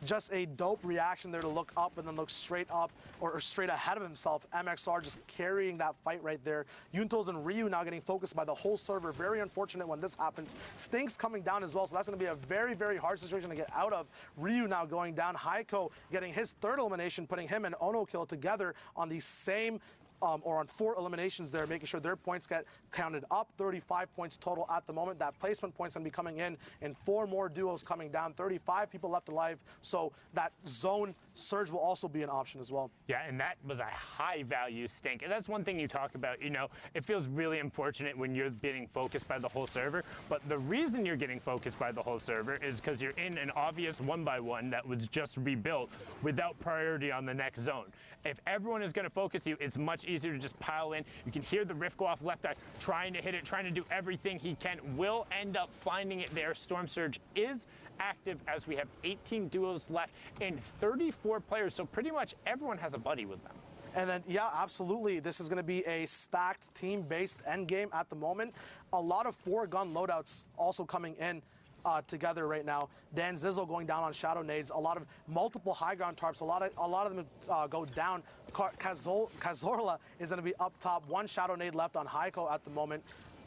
just a dope reaction there to look up and then look straight up or straight ahead of himself. MXR just carrying that fight right there. Yuntos and Ryu now getting focused by the whole server. Very unfortunate when this happens. Stink's coming down as well, so that's going to be a very, very hard situation to get out of. Ryu now going down. Heiko getting his third elimination, putting him and Ono Kill together on the same or on 4 eliminations there, making sure their points get counted up. 35 points total at the moment. That placement point's going to be coming in 4 more duos coming down. 35 people left alive, so that zone surge will also be an option as well. Yeah, and that was a high-value stink. And that's one thing you talk about, you know, it feels really unfortunate when you're getting focused by the whole server, but the reason you're getting focused by the whole server is because you're in an obvious 1x1 that was just rebuilt without priority on the next zone. If everyone is going to focus you, it's much easier to just pile in. You can hear the Rift go off left eye, trying to hit it, trying to do everything he can. Will end up finding it there. Storm Surge is active as we have 18 duos left and 34 players, so pretty much everyone has a buddy with them. And then, yeah, absolutely. This is going to be a stacked team-based endgame at the moment. A lot of 4-gun loadouts also coming in together right now. Dan Zizzle going down on Shadow Nades. A lot of multiple high ground tarps. A lot of them go down. Cazorla is going to be up top. 1 Shadow Nade left on Heiko at the moment.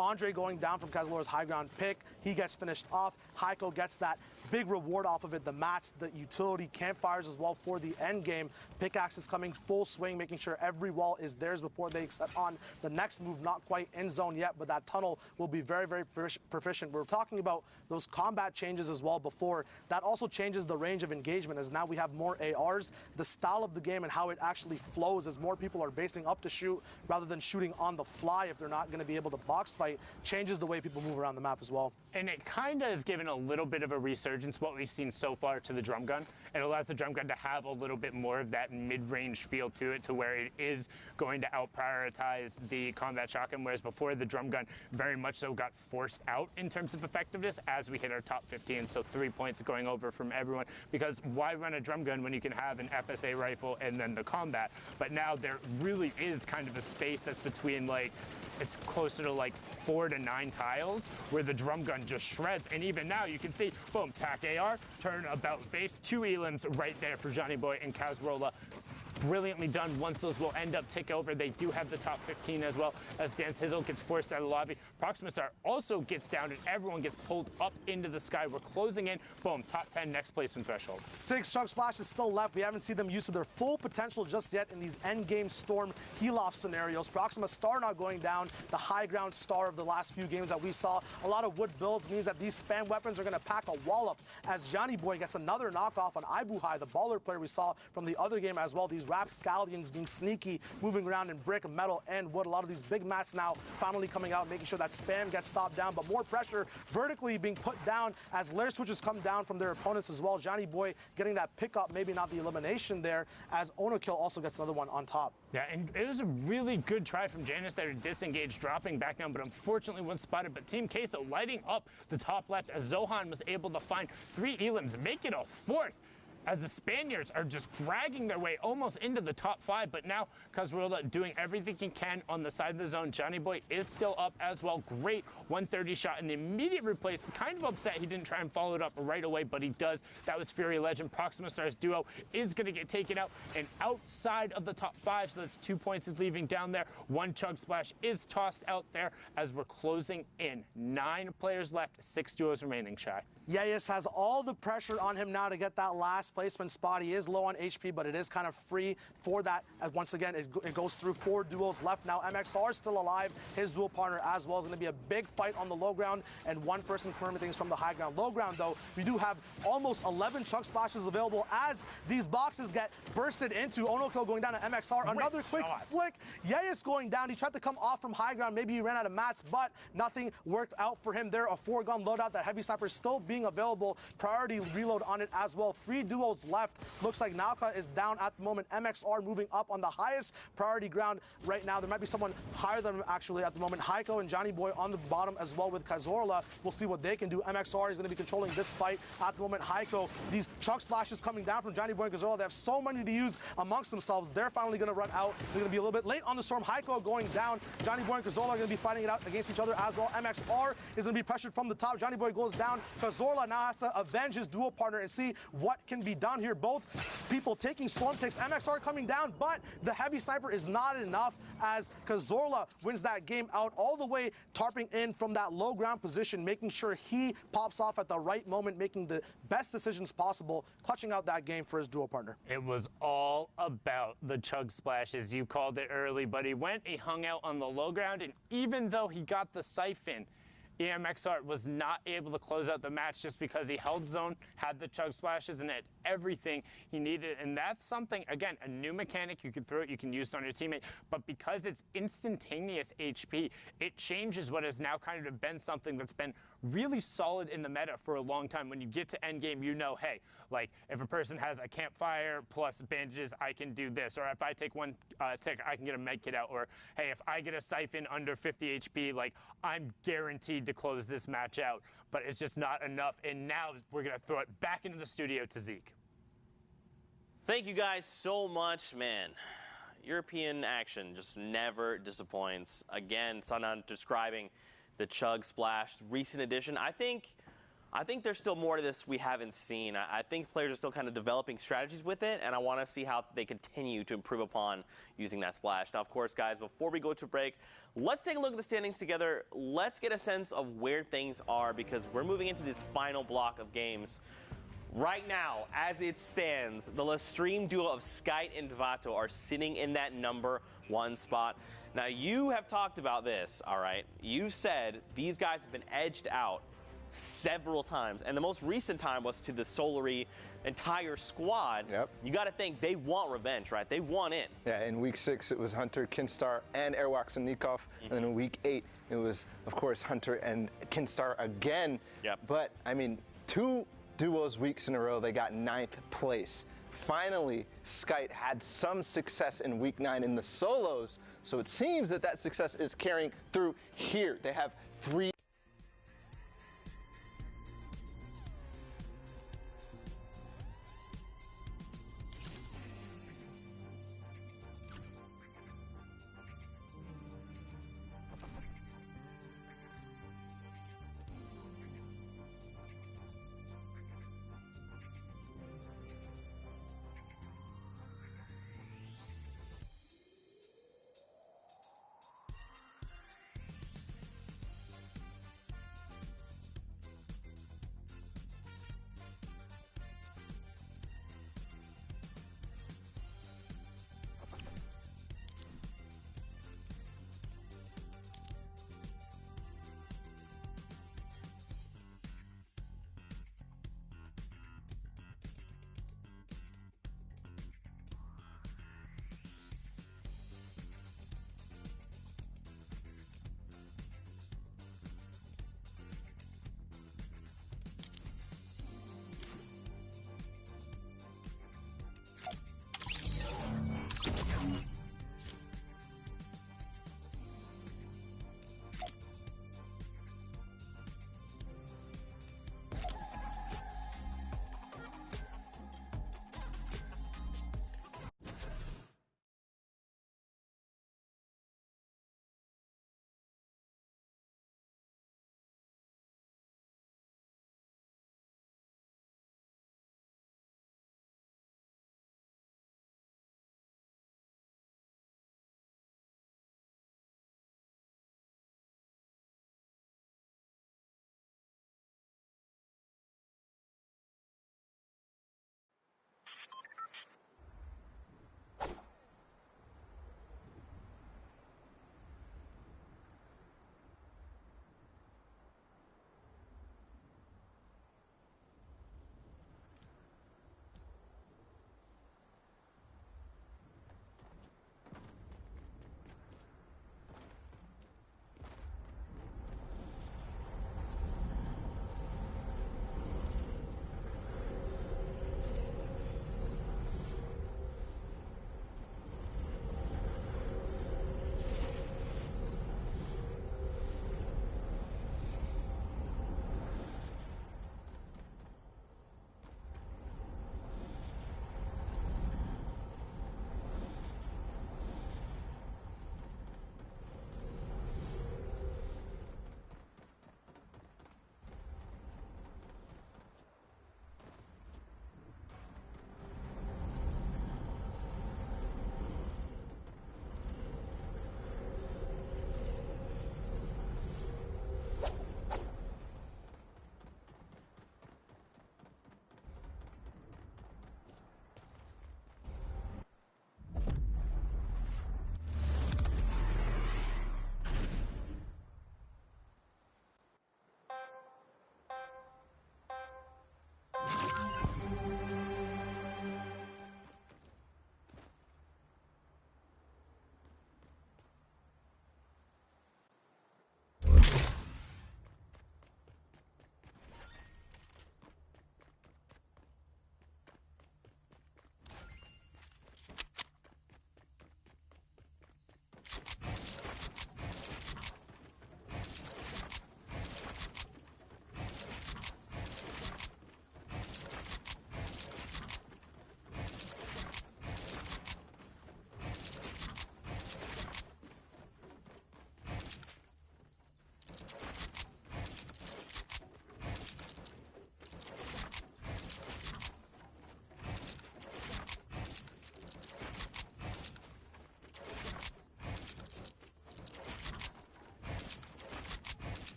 Andre going down from Cazorla's high ground pick. He gets finished off. Heiko gets that big reward off of it. The mats, the utility, campfires as well for the end game. Pickaxe is coming full swing, making sure every wall is theirs before they set on the next move. Not quite in zone yet, but that tunnel will be very, very proficient. We're talking about those combat changes as well before. That also changes the range of engagement, as now we have more ARs. The style of the game and how it actually flows as more people are basing up to shoot rather than shooting on the fly if they're not going to be able to box fight, changes the way people move around the map as well. And it kind of has given a little bit of a resurgence, what we've seen so far, to the drum gun. It allows the drum gun to have a little bit more of that mid-range feel to it, to where it is going to out-prioritize the combat shotgun, whereas before the drum gun very much so got forced out in terms of effectiveness as we hit our top 15, so 3 points going over from everyone, because why run a drum gun when you can have an FSA rifle and then the combat? But now there really is kind of a space that's between, like, it's closer to like 4 to 9 tiles where the drum gun just shreds. And even now you can see, boom, tack AR, turn about face, 2 elims right there for Johnny Boy and Cazorla. Brilliantly done. Once those will end up tick over, they do have the top 15 as well, as Dan Sizzle gets forced out of the lobby. Proxima Star also gets down and everyone gets pulled up into the sky. We're closing in. Boom, top 10 next placement threshold. 6 chug splashes still left. We haven't seen them use to their full potential just yet in these endgame storm heal-off scenarios. Proxima Star not going down, the high ground star of the last few games that we saw. A lot of wood builds means that these spam weapons are going to pack a wallop, as Johnny Boy gets another knockoff on Ibuhai, the baller player we saw from the other game as well. These rapscallions being sneaky, moving around in brick, metal, and wood. A lot of these big mats now finally coming out, making sure that spam gets stopped down, but more pressure vertically being put down as lair switches come down from their opponents as well. Johnny Boy getting that pickup, maybe not the elimination there, as Ono Kill also gets another one on top. Yeah, and it was a really good try from Janus there to disengage, dropping back down, but unfortunately wasn't spotted. But Team Queso lighting up the top left as Zohan was able to find 3 elims, make it a 4th, as the Spaniards are just fragging their way almost into the top 5. But now Cazorla doing everything he can on the side of the zone. Johnny Boy is still up as well. Great 130 shot in the immediate replace. Kind of upset he didn't try and follow it up right away, but he does. That was Fury Legend. Proxima Stars duo is going to get taken out and outside of the top 5, so that's 2 points is leaving down there. 1 chug splash is tossed out there as we're closing in. 9 players left, 6 duos remaining, Shy. Yayas has all the pressure on him now to get that last placement spot. He is low on HP, but it is kind of free for that. Once again, it goes through 4 duels left now. MXR still alive. His dual partner as well is going to be a big fight on the low ground, and 1 person confirming things from the high ground. Low ground, though, we do have almost 11 chug splashes available as these boxes get bursted into. Ono Kill going down to MXR. Another quick flick. Yayas going down. He tried to come off from high ground. Maybe he ran out of mats, but nothing worked out for him there. A 4-gun loadout. That heavy sniper still being available. Priority reload on it as well. 3 duos left. Looks like Nauka is down at the moment. MXR moving up on the highest priority ground right now. There might be someone higher than him actually at the moment. Heiko and Johnny Boy on the bottom as well with Cazorla. We'll see what they can do. MXR is going to be controlling this fight at the moment. Heiko, these chug splashes coming down from Johnny Boy and Cazorla. They have so many to use amongst themselves. They're finally going to run out. They're going to be a little bit late on the storm. Heiko going down. Johnny Boy and Cazorla are going to be fighting it out against each other as well. MXR is going to be pressured from the top. Johnny Boy goes down. Cazorla now has to avenge his dual partner and see what can be be done here. Both people taking storm takes. MXR coming down, but the heavy sniper is not enough as Cazorla wins that game out all the way, tarping in from that low ground position, making sure he pops off at the right moment, making the best decisions possible, clutching out that game for his duo partner. It was all about the chug splashes. You called it early, but he hung out on the low ground, and even though he got the siphon, EMXR was not able to close out the match just because he held zone, had the chug splashes, and had everything he needed. And that's something, again, a new mechanic. You can throw it, you can use it on your teammate, but because it's instantaneous HP, it changes what has now kind of been something that's been really solid in the meta for a long time. When you get to endgame, you know, hey, like if a person has a campfire plus bandages, I can do this. Or if I take one tick, I can get a med kit out. Or hey, if I get a siphon under 50 HP, like I'm guaranteed to close this match out. But it's just not enough. And now we're going to throw it back into the studio to Zeke. Thank you guys so much, man. European action just never disappoints. Again, Sanan describing the chug splash recent edition. I think there's still more to this we haven't seen. I think players are still kind of developing strategies with it, and I want to see how they continue to improve upon using that splash. Now, of course, guys, before we go to break, let's take a look at the standings together. Let's get a sense of where things are, because we're moving into this final block of games. Right now, as it stands, the Lestream duo of Skite and Vato are sitting in that #1 spot. Now, you have talked about this, all right? You said these guys have been edged out several times, and the most recent time was to the Solary entire squad. Yep. You got to think they want revenge, right? They want in. Yeah, in week 6, it was Hunter, Kinstar, and Erwaxanikov. And then in week 8, it was, of course, Hunter and Kinstar again. Yep. But, I mean, 2 duos weeks in a row, they got 9th place. Finally, Skite had some success in week 9 in the solos, so it seems that that success is carrying through here. They have 3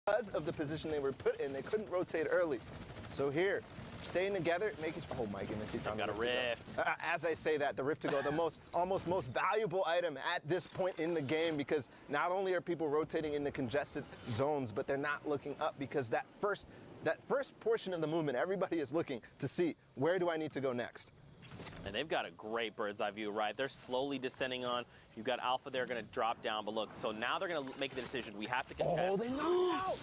because of the position they were put in. They couldn't rotate early. So here, staying together, making, oh my goodness, he found got a rift. As I say that, the rift to go, the almost most valuable item at this point in the game, because not only are people rotating in the congested zones, but they're not looking up, because that first portion of the movement, everybody is looking to see, where do I need to go next? And they've got a great bird's eye view, right? They're slowly descending on. You've got Alpha there going to drop down, but look, so now they're going to make the decision. We have to contest. Oh, they knocked out.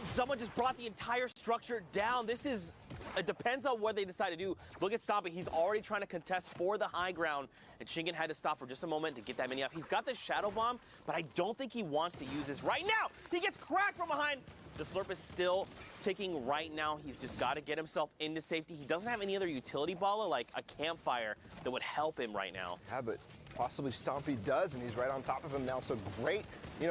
Someone just brought the entire structure down. It depends on what they decide to do. Look at Stompy. He's already trying to contest for the high ground, and Shinken had to stop for just a moment to get that mini off. He's got the Shadow Bomb, but I don't think he wants to use this right now. He gets cracked from behind. The Slurp is still ticking right now. He's just got to get himself into safety. He doesn't have any other utility baller like a campfire that would help him right now. Yeah, but possibly Stompy does, and he's right on top of him now. So great,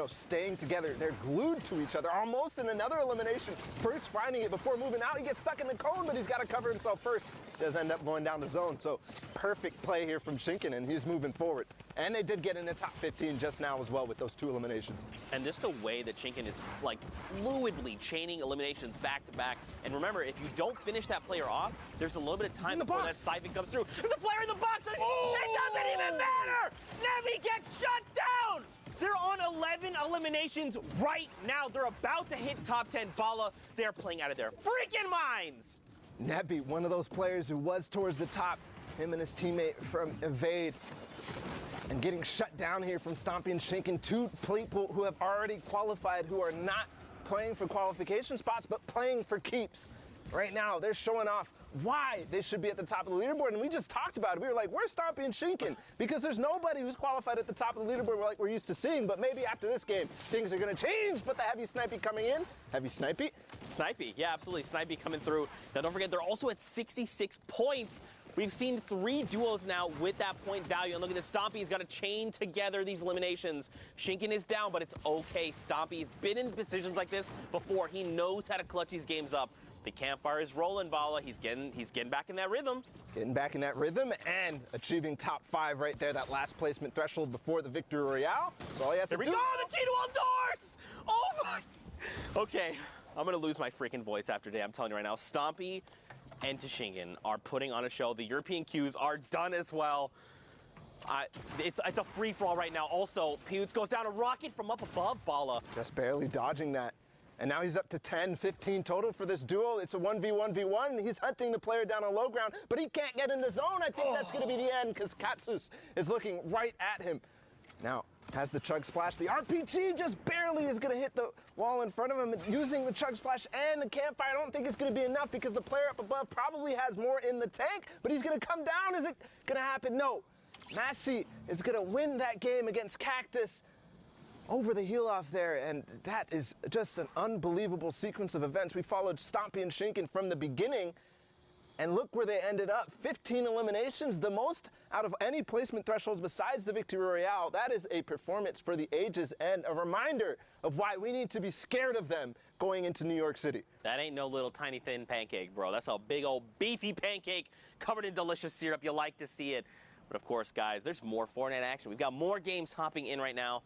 staying together. They're glued to each other, almost in another elimination. First finding it before moving out. He gets stuck in the cone, but he's got to cover himself first. Does end up going down the zone. So perfect play here from Shinken, and he's moving forward. And they did get in the top 15 just now as well with those 2 eliminations. And just the way that Shinken is like fluidly chaining eliminations back to back. And remember, if you don't finish that player off, there's a little bit of time before that siphon comes through. There's a player in the box! It doesn't even matter! Nevi gets shut down! They're on 11 eliminations right now. They're about to hit top 10. Bala, they're playing out of their freaking minds! Nevi, one of those players who was towards the top, him and his teammate from Evade, and getting shut down here from Stompy and Shinken, 2 people who have already qualified, who are not playing for qualification spots, but playing for keeps. Right now, they're showing off why they should be at the top of the leaderboard, and we just talked about it. We were like, where's Stompy and Shinken? Because there's nobody who's qualified at the top of the leaderboard like we're used to seeing, but maybe after this game, things are going to change, but the Heavy Snipey coming in. Heavy Snipey? Snipey, yeah, absolutely. Snipey coming through. Now, don't forget, they're also at 66 points. We've seen 3 duos now with that point value. And look at this, Stompy's got to chain together these eliminations. Shinken is down, but it's okay. Stompy's been in positions like this before. He knows how to clutch these games up. The campfire is rolling, Bala. He's getting back in that rhythm. Getting back in that rhythm and achieving top 5 right there, that last placement threshold before the Victory Royale. So all he has to do. There we go, the key to all doors! Oh my! Okay, I'm gonna lose my freaking voice after today. I'm telling you right now, Stompy and Shinken are putting on a show. The European queues are done as well. It's a free-for-all right now. Also, Pewds goes down a rocket from up above, Bala. Just barely dodging that. And now he's up to 10, 15 total for this duel. It's a 1v1v1. He's hunting the player down on low ground, but he can't get in the zone. I think that's going to be the end because Katsus is looking right at him. Now, has the Chug Splash. The RPG just barely is going to hit the wall in front of him. Using the Chug Splash and the Campfire, I don't think it's going to be enough because the player up above probably has more in the tank, but he's going to come down. Is it going to happen? No. Massey is going to win that game against Cactus over the heel off there, and that is just an unbelievable sequence of events. We followed Stompy and Shinken from the beginning, and look where they ended up. 15 eliminations, the most out of any placement thresholds besides the Victory Royale. That is a performance for the ages and a reminder of why we need to be scared of them going into New York City. That ain't no little tiny thin pancake, bro. That's a big old beefy pancake covered in delicious syrup. You like to see it. But of course, guys, there's more Fortnite action. We've got more games hopping in right now.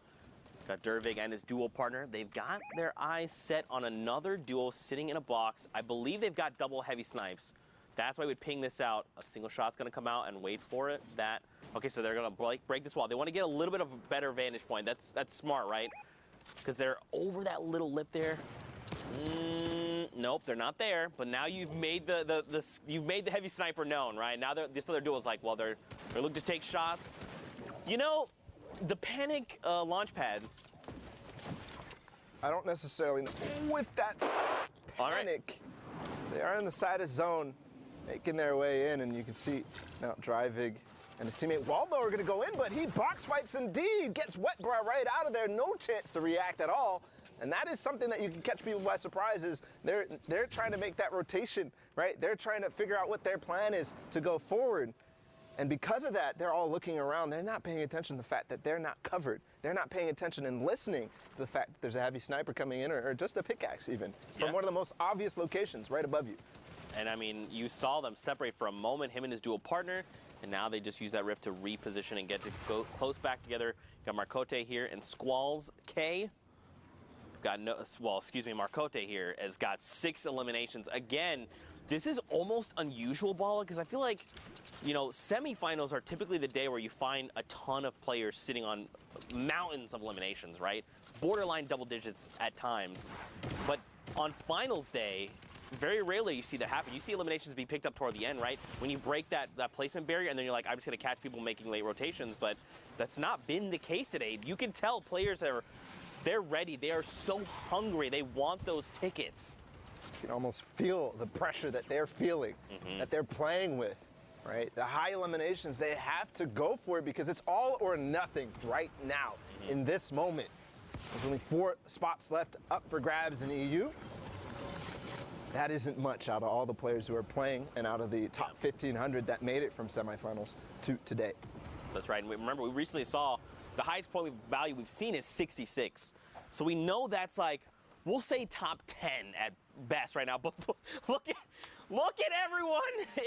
Got Dervig and his duo partner. They've got their eyes set on another duo sitting in a box. I believe they've got double heavy snipes. That's why we'd ping this out. A single shot's going to come out and wait for it. Okay, so they're going to break this wall. They want to get a little bit of a better vantage point. That's smart, right? Because they're over that little lip there. Nope, they're not there. But now you've made you've made the heavy sniper known, right? Now this other duo is like, well, they're looking to take shots. You know, the panic launch pad. I don't necessarily know if that's panic. Right. They are in the side of zone, making their way in, and you can see now Drivig and his teammate Waldo are going to go in, but he box fights indeed, gets Wetbra right out of there, no chance to react at all. And that is something that you can catch people by surprise is they're trying to make that rotation, right? They're trying to figure out what their plan is to go forward. And because of that, they're all looking around. They're not paying attention to the fact that they're not covered. They're not paying attention and listening to the fact that there's a heavy sniper coming in or just a pickaxe even from one of the most obvious locations right above you. And I mean, you saw them separate for a moment, him and his dual partner, and now they just use that rift to reposition and get to go close back together. You got Marcote here and Squalls K. got Marcote here has got 6 eliminations. Again, this is almost unusual, Bala, because I feel like, you know, semifinals are typically the day where you find a ton of players sitting on mountains of eliminations, right? Borderline double digits at times. But on finals day, very rarely you see that happen. You see eliminations be picked up toward the end, right? When you break that placement barrier and then you're like, I'm just going to catch people making late rotations. But that's not been the case today. You can tell players they're ready. They are so hungry. They want those tickets. You can almost feel the pressure that they're feeling, that they're playing with, right? The high eliminations, they have to go for it because it's all or nothing right now in this moment. There's only 4 spots left up for grabs in the EU. That isn't much out of all the players who are playing and out of the top 1,500 that made it from semifinals to today. That's right. And remember, we recently saw the highest point value we've seen is 66. So we know that's like, we'll say top 10 at best right now. But look at everyone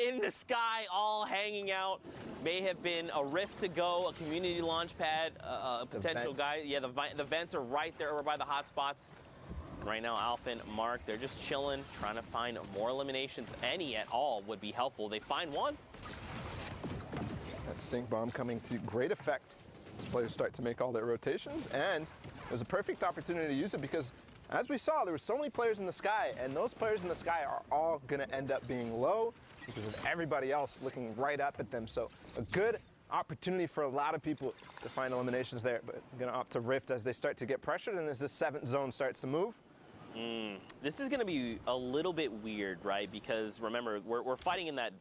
in the sky all hanging out. May have been a rift to go, a community launch pad, a potential guy. Yeah, the vents are right there over by the hot spots. Right now, Alpha and Mark, they're just chilling, trying to find more eliminations. Any at all would be helpful. They find one. That stink bomb coming to great effect as players start to make all their rotations, and it was a perfect opportunity to use it because, as we saw, there were so many players in the sky, and those players in the sky are all going to end up being low because of everybody else looking right up at them. So a good opportunity for a lot of people to find eliminations there, but I'm going to opt to Rift as they start to get pressured and as the 7th zone starts to move. This is going to be a little bit weird, right? Because remember, we're fighting in that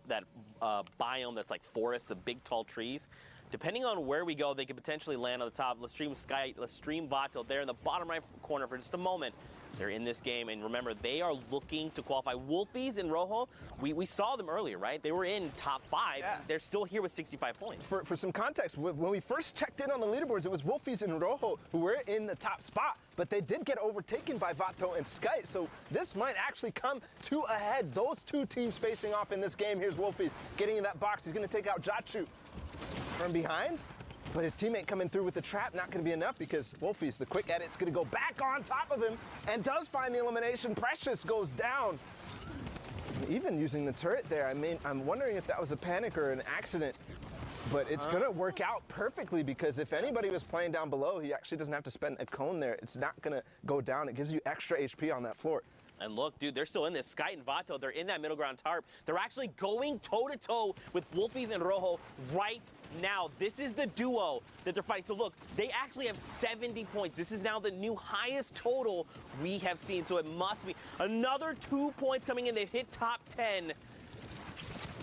biome that's like forest, the big tall trees. Depending on where we go, they could potentially land on the top. Let's stream Vato there in the bottom right corner for just a moment. They're in this game, and remember, they are looking to qualify. Wolfies and Rojo, we saw them earlier, right? They were in top 5. Yeah. They're still here with 65 points. For some context, when we first checked in on the leaderboards, it was Wolfies and Rojo who were in the top spot, but they did get overtaken by Vato and Sky, so this might actually come to a head. Those 2 teams facing off in this game. Here's Wolfies getting in that box. He's going to take out Jachu from behind. But his teammate coming through with the trap, not going to be enough because Wolfies, the quick edit's going to go back on top of him and does find the elimination. Precious goes down. Even using the turret there, I mean, I'm wondering if that was a panic or an accident. But it's going to work out perfectly because if anybody was playing down below, he actually doesn't have to spend a cone there. It's not going to go down. It gives you extra HP on that floor. And look, dude, they're still in this. Sky and Vato, they're in that middle ground tarp. They're actually going toe-to-toe with Wolfies and Rojo right now. This is the duo that they're fighting. So look, they actually have 70 points. This is now the new highest total we have seen. So it must be another 2 points coming in. They've hit top 10.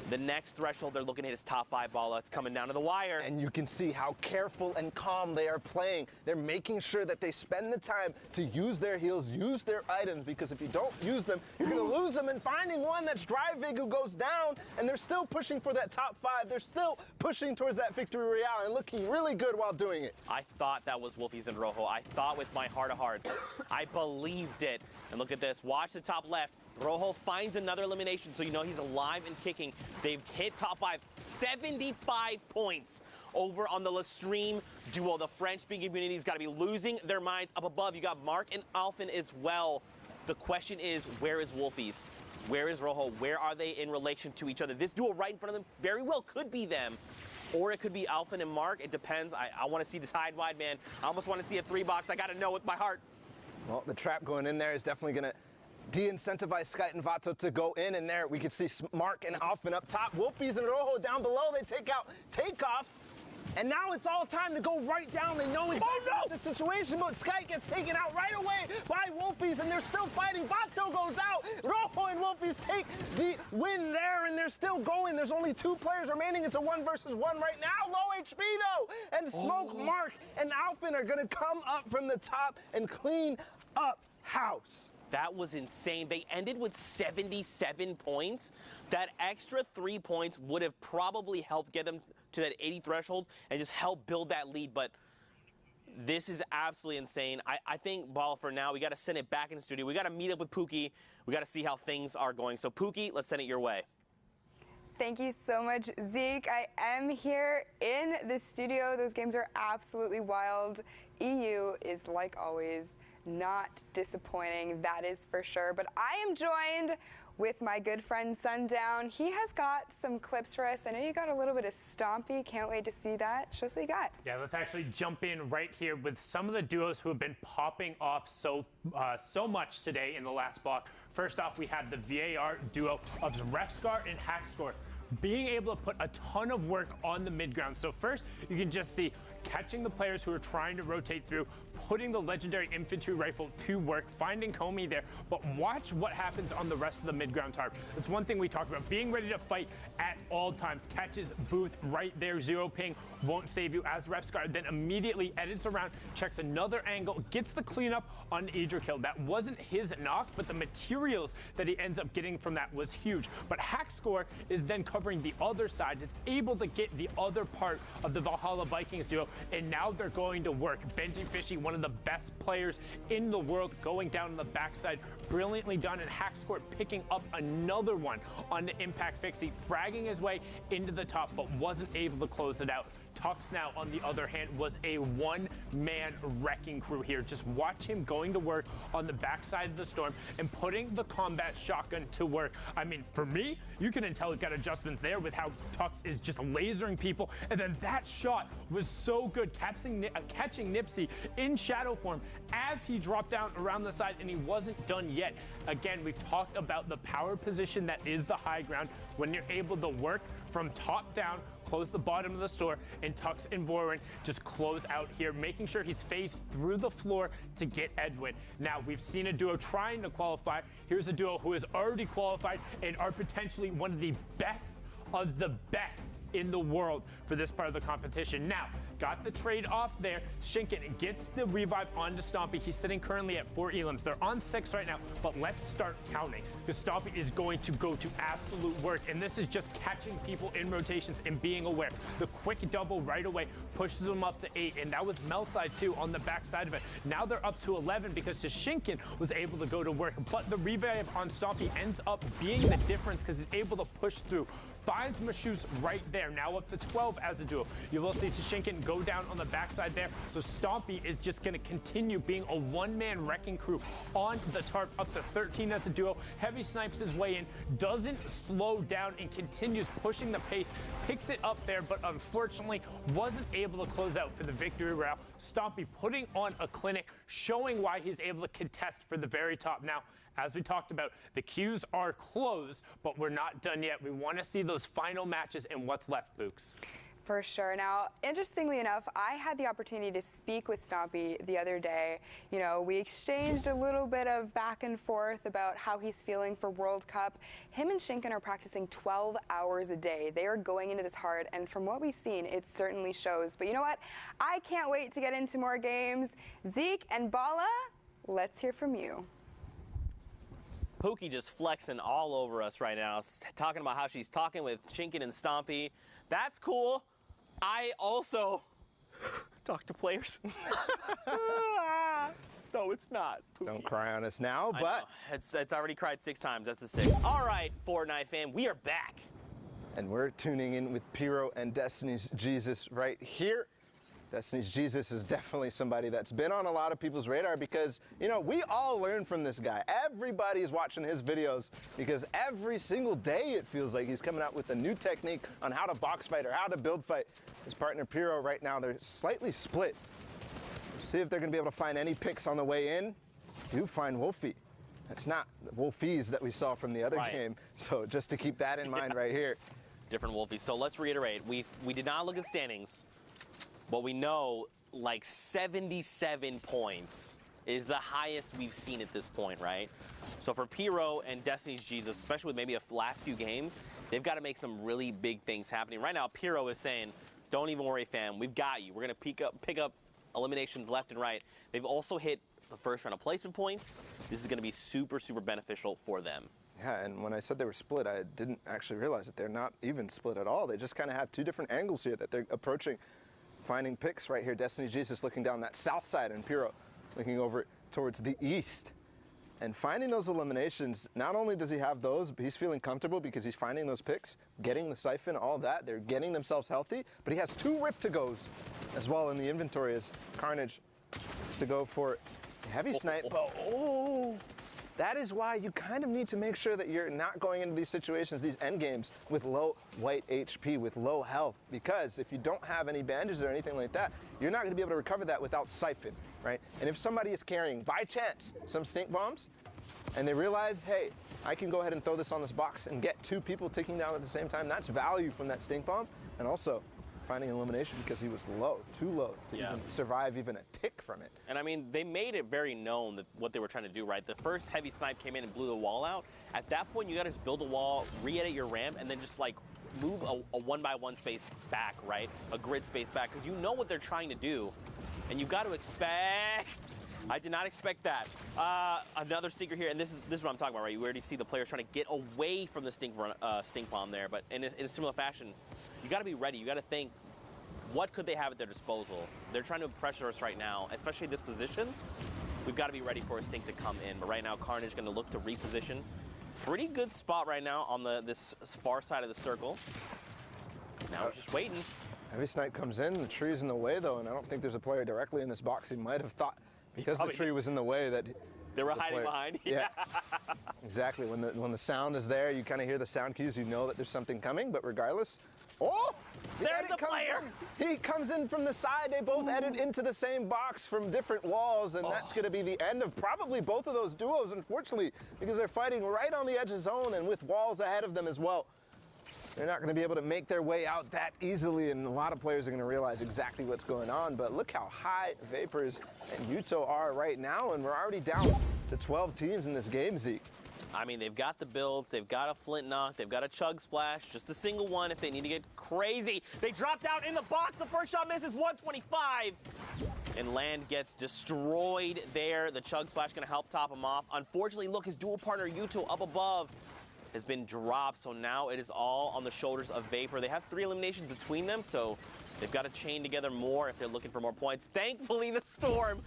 The next threshold they're looking at is top 5 Bala. It's coming down to the wire. And you can see how careful and calm they are playing. They're making sure that they spend the time to use their heals, use their items, because if you don't use them, you're going to lose them. And finding one that's Dryvig who goes down, and they're still pushing for that top 5. They're still pushing towards that victory royale and looking really good while doing it. I thought that was Wolfies and Rojo. I thought with my heart of hearts. I believed it. And look at this. Watch the top left. Rojo finds another elimination, so you know he's alive and kicking. They've hit top 5, 75 points over on the Lestream duo. The French-speaking community's got to be losing their minds. Up above, you got Mark and Alphen as well. The question is, where is Wolfies? Where is Rojo? Where are they in relation to each other? This duo right in front of them very well could be them. Or it could be Alphen and Mark. It depends. I want to see this hide wide, man. I almost want to see a 3-box. I got to know with my heart. Well, the trap going in there is definitely going to de-incentivize Sky and Vato to go in, and there we can see Mark and Alphen up top. Wolfies and Rojo down below. They take out takeoffs, and now it's all time to go right down. They know exactly the situation, but Sky gets taken out right away by Wolfies, and they're still fighting. Vato goes out. Rojo and Wolfies take the win there, and they're still going. There's only 2 players remaining. It's a 1 versus 1 right now. Low HP though, and Smoke, Mark, and Alphen are going to come up from the top and clean up house. That was insane. They ended with 77 points. That extra 3 points would have probably helped get them to that 80 threshold and just help build that lead. But this is absolutely insane. I think, Ball, for now, we got to send it back in the studio. We got to meet up with Pookie. We got to see how things are going. So, Pookie, let's send it your way. Thank you so much, Zeke. I am here in the studio. Those games are absolutely wild. EU is, like always, not disappointing, that is for sure. But I am joined with my good friend Sundown. He has got some clips for us. I know you got a little bit of Stompy. Can't wait to see that. Show us what you got. Yeah, let's actually jump in right here with some of the duos who have been popping off so much today in the last block. First off, we had the VAR duo of Refscar and Hackscore being able to put a ton of work on the mid-ground. So first, you can just see catching the players who are trying to rotate through, putting the legendary infantry rifle to work, finding Comey there, but watch what happens on the rest of the mid-ground tarp. That's one thing we talked about, being ready to fight at all times. Catches Booth right there, 0 ping, won't save you as Refscar, then immediately edits around, checks another angle, gets the cleanup on Idrakil. That wasn't his knock, but the materials that he ends up getting from that was huge. But Hackscore is then covering the other side, is able to get the other part of the Valhalla Vikings duo, and now they're going to work. Benji Fishy, one of the best players in the world, going down on the backside, brilliantly done, and Hackscore picking up another one on the Impact Fixie, fragging his way into the top, but wasn't able to close it out. Tux now, on the other hand, was a one-man wrecking crew here. Just watch him going to work on the backside of the storm and putting the combat shotgun to work. I mean, for me, you can tell it got adjustments there with how Tux is just lasering people. And then that shot was so good, catching Nipsey in shadow form as he dropped down around the side, and he wasn't done yet. Again, we've talked about the power position that is the high ground when you're able to work from top down, close the bottom of the store, and Tux and Vorin just close out here, making sure he's phased through the floor to get Edwin. Now, we've seen a duo trying to qualify. Here's a duo who has already qualified and are potentially one of the best in the world for this part of the competition. Now, got the trade off there. Shinken gets the revive onto Stompy. He's sitting currently at 4 elims. They're on 6 right now, but let's start counting, because Stompy is going to go to absolute work, and this is just catching people in rotations and being aware. The quick double right away pushes them up to 8, and that was Melside too on the backside of it. Now they're up to 11 because Shinken was able to go to work, but the revive on Stompy ends up being the difference because he's able to push through. Finds Mashus right there, now up to 12 as a duo. You will see Shinken go down on the backside there, so Stompy is just going to continue being a one-man wrecking crew on the tarp, up to 13 as a duo. Heavy snipes his way in, doesn't slow down, and continues pushing the pace, picks it up there, but unfortunately wasn't able to close out for the victory route. Stompy putting on a clinic, showing why he's able to contest for the very top. Now, as we talked about, the queues are closed, but we're not done yet. We want to see those final matches and what's left, Books. For sure. Now, interestingly enough, I had the opportunity to speak with Stompy the other day. You know, we exchanged a little bit of back and forth about how he's feeling for World Cup. Him and Shinken are practicing 12 hours a day. They are going into this hard, and from what we've seen, it certainly shows. But you know what? I can't wait to get into more games. Zeke and Bala, let's hear from you. Pookie just flexing all over us right now, talking about how she's talking with Shinken and Stompy. That's cool. I also talk to players. No, it's not, Pookie. Don't cry on us now, but it's already cried 6 times. That's a 6. All right, Fortnite fam, we are back. And we're tuning in with Pyro and Destiny's Jesus right here. Destiny's Jesus is definitely somebody that's been on a lot of people's radar because, you know, we all learn from this guy. Everybody's watching his videos because every single day it feels like he's coming out with a new technique on how to box fight or how to build fight. His partner Pyro right now, they're slightly split. See if they're going to be able to find any picks on the way in. You find Wolfie. It's not the Wolfies that we saw from the other game. So just to keep that in mind right here. Different Wolfies. So let's reiterate. We did not look at standings. But we know like 77 points is the highest we've seen at this point, right? So for Pyro and Destiny's Jesus, especially with maybe the last few games, they've got to make some really big things happening. Right now, Pyro is saying, don't even worry, fam. We've got you. We're going to pick up eliminations left and right. They've also hit the first round of placement points. This is going to be super, super beneficial for them. Yeah, and when I said they were split, I didn't actually realize that they're not even split at all. They just kind of have 2 different angles here that they're approaching. Finding picks right here. Destiny's Jesus looking down that south side, and Pyro looking over towards the east. And finding those eliminations, not only does he have those, but he's feeling comfortable because he's finding those picks, getting the siphon, all that. They're getting themselves healthy, but he has 2 rip-to-goes as well in the inventory as Carnage is to go for Heavy snipe, but that is why you kind of need to make sure that you're not going into these situations, these end games, with low white HP, with low health, because if you don't have any bandages or anything like that, you're not going to be able to recover that without siphon, right? And if somebody is carrying, by chance, some stink bombs, and they realize, hey, I can go ahead and throw this on this box and get 2 people ticking down at the same time, that's value from that stink bomb, and also finding an elimination because he was low, too low to even survive even a tick from it. And I mean, they made it very known that what they were trying to do, right? The first heavy snipe came in and blew the wall out. At that point, you got to just build a wall, re-edit your ramp, and then just like move a 1x1 space back, right? A grid space back, because you know what they're trying to do, and you got to expect. I did not expect that. Another stinker here, and this is what I'm talking about, right? You already see the players trying to get away from the stink bomb there, but in a similar fashion, you got to be ready. You got to think, what could they have at their disposal? They're trying to pressure us right now, especially this position. We've got to be ready for a stink to come in. But right now, Carnage going to look to reposition. Pretty good spot right now on this far side of the circle. Now we're just waiting. Heavy snipe comes in, the tree's in the way though, and I don't think there's a player directly in this box. He might have thought, because the tree was in the way, that they were hiding behind. Yeah, exactly. When the sound is there, you kind of hear the sound cues, you know that there's something coming, but regardless, there's the player. He comes in from the side. They both edit into the same box from different walls, and that's going to be the end of probably both of those duos, unfortunately, because they're fighting right on the edge of zone and with walls ahead of them as well. They're not going to be able to make their way out that easily, and a lot of players are going to realize exactly what's going on. But look how high Vapors and Yuto are right now, and we're already down to 12 teams in this game, Zeke. I mean, they've got the builds, they've got a flint knock, they've got a chug splash, just a single one if they need to get crazy. They dropped out in the box, the first shot misses, 125. And Land gets destroyed there. The chug splash gonna help top him off. Unfortunately, look, his dual partner Yuto up above has been dropped, so now it is all on the shoulders of Vapor. They have 3 eliminations between them, so they've got to chain together more if they're looking for more points. Thankfully, the Storm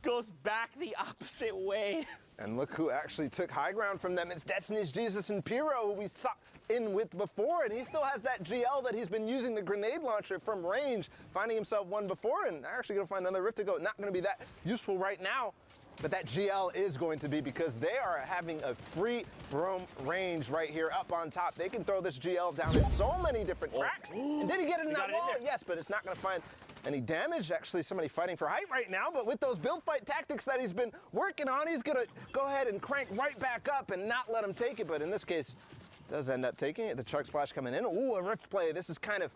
goes back the opposite way. And look who actually took high ground from them. It's Destiny's Jesus and Pyro, who we saw in with before, and he still has that GL that he's been using the grenade launcher from range, finding himself one before, and actually going to find another Rift to go. Not going to be that useful right now, but that GL is going to be, because they are having a free roam range right here up on top. They can throw this GL down in so many different cracks. And did he get it in that wall? Yes, but it's not going to find any damage. Actually, somebody fighting for height right now, but with those build fight tactics that he's been working on, he's going to go ahead and crank right back up and not let him take it. But in this case, does end up taking it. The chug splash coming in. Ooh, a Rift play. This is kind of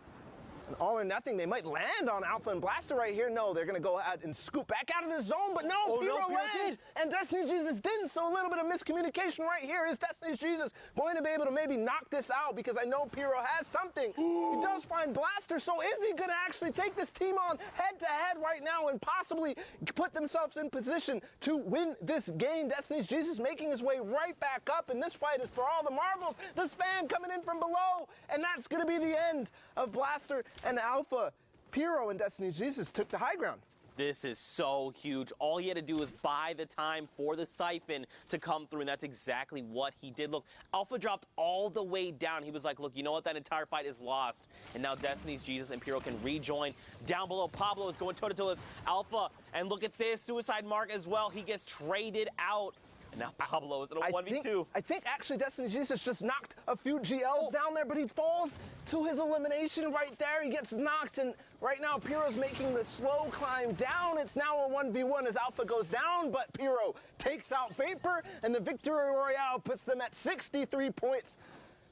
an all or nothing. They might land on Alpha and Blaster right here. No, they're going to go ahead and scoop back out of the zone, but no, Pyro lands, and Destiny's Jesus didn't, so a little bit of miscommunication right here. Is Destiny's Jesus going to be able to maybe knock this out? Because I know Pyro has something. He does find Blaster, so is he going to actually take this team on head-to-head right now and possibly put themselves in position to win this game? Destiny's Jesus making his way right back up, and this fight is for all the marbles. The spam coming in from below, and that's going to be the end of Blaster and Alpha. Pyro and Destiny's Jesus took the high ground. This is so huge. All he had to do was buy the time for the siphon to come through, and that's exactly what he did. Look, Alpha dropped all the way down. He was like, look, you know what? That entire fight is lost. And now Destiny's Jesus and Pyro can rejoin. Down below, Pablo is going toe-to-toe with Alpha. And look at this, suicide mark as well. He gets traded out. And now Pablo is in a 1v2. I think actually Destiny Jesus just knocked a few GLs down there, but he falls to his elimination right there. He gets knocked, and right now Pyro's making the slow climb down. It's now a 1v1 as Alpha goes down, but Pyro takes out Vapor, and the Victory Royale puts them at 63 points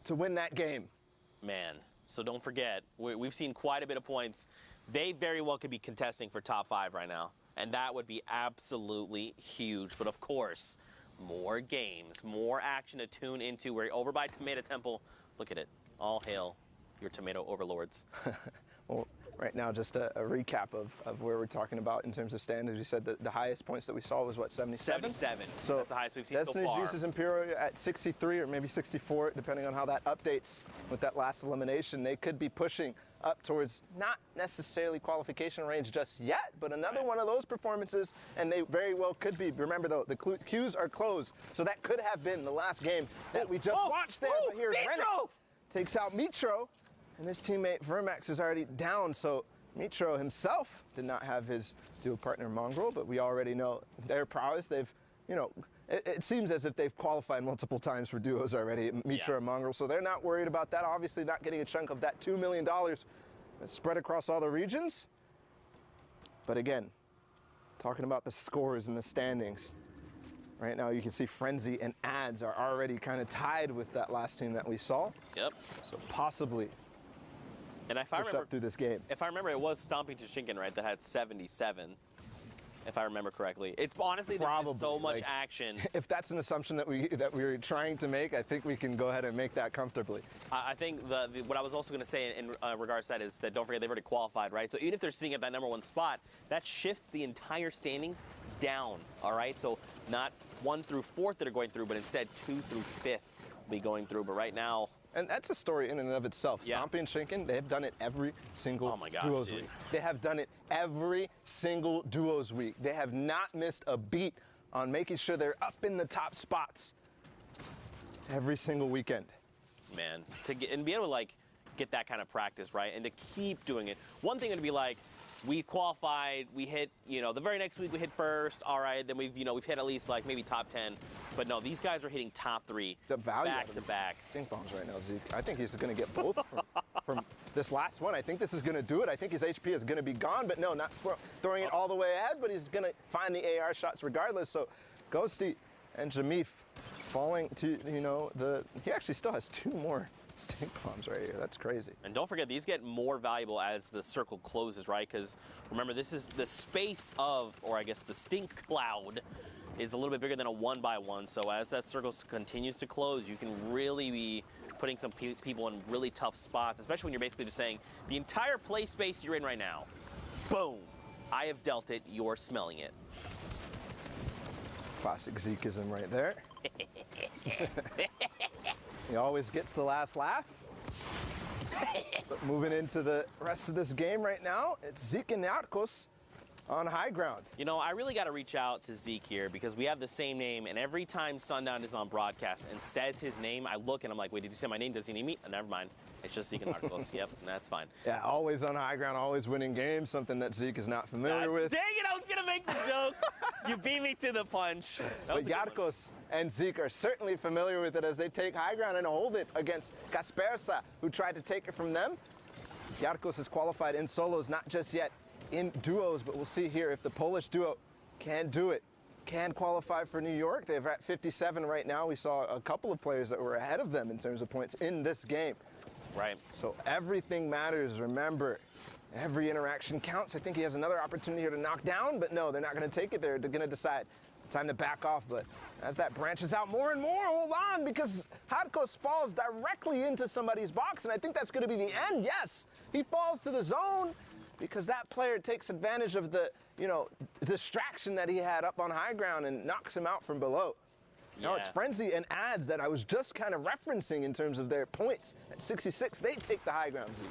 to win that game. Man, so don't forget, we've seen quite a bit of points. They very well could be contesting for top 5 right now, and that would be absolutely huge. But of course, more games, more action to tune into. We're over by Tomato Temple. Look at it. All hail your tomato overlords. Well, right now, just a recap of where we're talking about in terms of standings. You said that the highest points that we saw was, what, 77? 77. So that's the highest we've seen so far. Destiny Jesus and Pyro at 63 or maybe 64, depending on how that updates with that last elimination. They could be pushing up towards not necessarily qualification range just yet, but another one of those performances, and they very well could be. Remember, though, the queues are closed, so that could have been the last game that we just watched there. But here's Rennick takes out Mitro, and his teammate Vermax is already down, so Mitro himself did not have his dual partner Mongrel, but we already know their prowess. They've, it seems as if they've qualified multiple times for duos already, Mitro and Mongrel, so they're not worried about that. Obviously not getting a chunk of that $2 million that's spread across all the regions. But again, talking about the scores and the standings, right now you can see Frenzy and Ads are already kind of tied with that last team that we saw. Yep. So possibly and if I push remember up through this game. If I remember, it was Stomping Toshinkin, right, that had 77. If I remember correctly. It's honestly there's been so much action. If that's an assumption that we're trying to make, I think we can go ahead and make that comfortably. I think what I was also going to say in regards to that is that don't forget they've already qualified, right? So even if they're sitting at that #1 spot, that shifts the entire standings down, all right? So not 1 through 4th that are going through, but instead 2 through 5th will be going through. But right now, and that's a story in and of itself. Yeah. Stompy and Shinken, they've done it every single duos week. They have done it every single duos week. They have not missed a beat on making sure they're up in the top spots every single weekend. Man, to get and be able to get that kind of practice, right? And to keep doing it. One thing would be we qualified, we hit, the very next week we hit first, all right, then we've hit at least maybe top 10. But no, these guys are hitting top 3 the value back to back. Stink bombs right now, Zeke. I think he's going to get both from this last one. I think this is going to do it. I think his HP is going to be gone, but no, not throwing it all the way ahead, but he's going to find the AR shots regardless. So Ghosty and Jamif falling to, he actually still has 2 more stink bombs right here. That's crazy. And don't forget, these get more valuable as the circle closes, right? Because remember, this is the space of, or I guess the stink cloud is a little bit bigger than a 1x1. So as that circle continues to close, you can really be putting some people in really tough spots, especially when you're basically just saying, the entire play space you're in right now, boom, I have dealt it, you're smelling it. Classic Zekeism right there. He always gets the last laugh. But moving into the rest of this game right now, it's Zeke and Narcos on high ground. I really got to reach out to Zeke here because we have the same name, and every time Sundown is on broadcast and says his name, I look and I'm like, wait, did you say my name? Does he need me? Never mind. It's just Zeke and Narcos. Yep, that's fine. Yeah, always on high ground, always winning games, something that Zeke is not familiar with. Dang it, I was going to make the joke. You beat me to the punch. But Yarkos and Zeke are certainly familiar with it as they take high ground and hold it against Kaspersa, who tried to take it from them. Yarkos has qualified in solos, not just yet in duos, but we'll see here if the Polish duo can do it, can qualify for New York. They're at 57 right now. We saw a couple of players that were ahead of them in terms of points in this game. Right. So everything matters. Remember, every interaction counts. I think he has another opportunity here to knock down, but no, they're not going to take it. They're going to decide time to back off. But as that branches out more and more, hold on, because Hadkos falls directly into somebody's box, and I think that's going to be the end. Yes, he falls to the zone because that player takes advantage of the, distraction that he had up on high ground and knocks him out from below. No, it's Frenzy and Ads that I was just kind of referencing in terms of their points. At 66, they take the high ground, Zeke.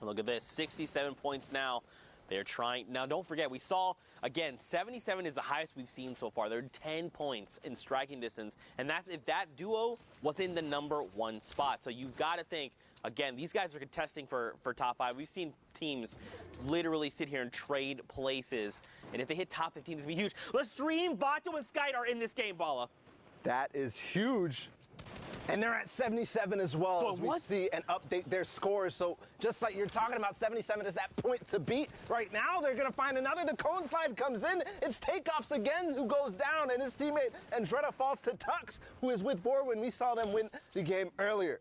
Look at this, 67 points now. They're trying. Now, don't forget, we saw, again, 77 is the highest we've seen so far. They're 10 points in striking distance, and that's if that duo was in the #1 spot. So you've got to think, again, these guys are contesting for top 5. We've seen teams literally sit here and trade places, and if they hit top 15, this would be huge. Lestream, Vato, and Skite are in this game, Bala. That is huge. And they're at 77 as well, so as we see and update their scores. So just like you're talking about, 77 is that point to beat. Right now, they're going to find another. The cone slide comes in. It's Takeoffs again who goes down, and his teammate Andretta falls to Tux, who is with Borwin. We saw them win the game earlier.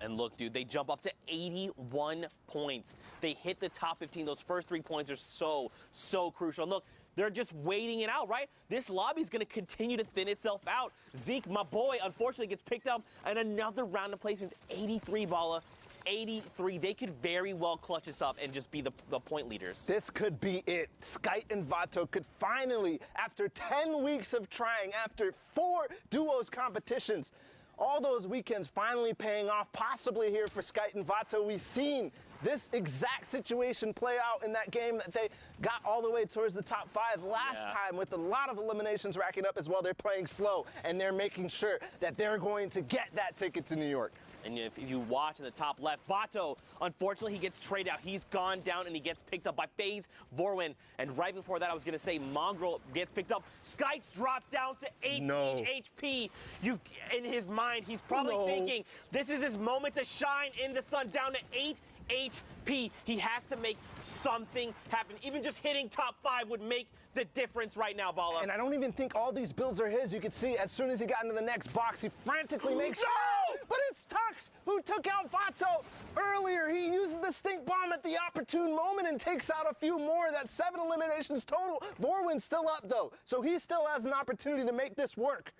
And look, dude, they jump up to 81 points. They hit the top 15. Those first 3 points are so crucial. And look, they're just waiting it out, right? This lobby's going to continue to thin itself out. Zeke, my boy, unfortunately gets picked up, and another round of placements. 83, Bala. 83. They could very well clutch this up and just be the point leaders. This could be it. Skite and Vato could finally, after 10 weeks of trying, after 4 duos competitions, all those weekends finally paying off, possibly here for Skite and Vato. We've seen this exact situation play out in that game that they got all the way towards the top 5 last time with a lot of eliminations racking up as well. They're playing slow, and they're making sure that they're going to get that ticket to New York. And if you watch in the top left, Vato, unfortunately, he gets traded out. He's gone down, and he gets picked up by FaZe Vorwin. And right before that, I was going to say Mongrel gets picked up. Skyte's dropped down to 18 HP. In his mind, he's probably thinking, this is his moment to shine in the sun, down to 8 HP. He has to make something happen. Even just hitting top 5 would make the difference right now, Bala. And I don't even think all these builds are his. You can see as soon as he got into the next box, he frantically makes... No! But it's Tux who took out Vato earlier. He uses the stink bomb at the opportune moment and takes out a few more. That's 7 eliminations total. Vorwin's still up, though, so he still has an opportunity to make this work.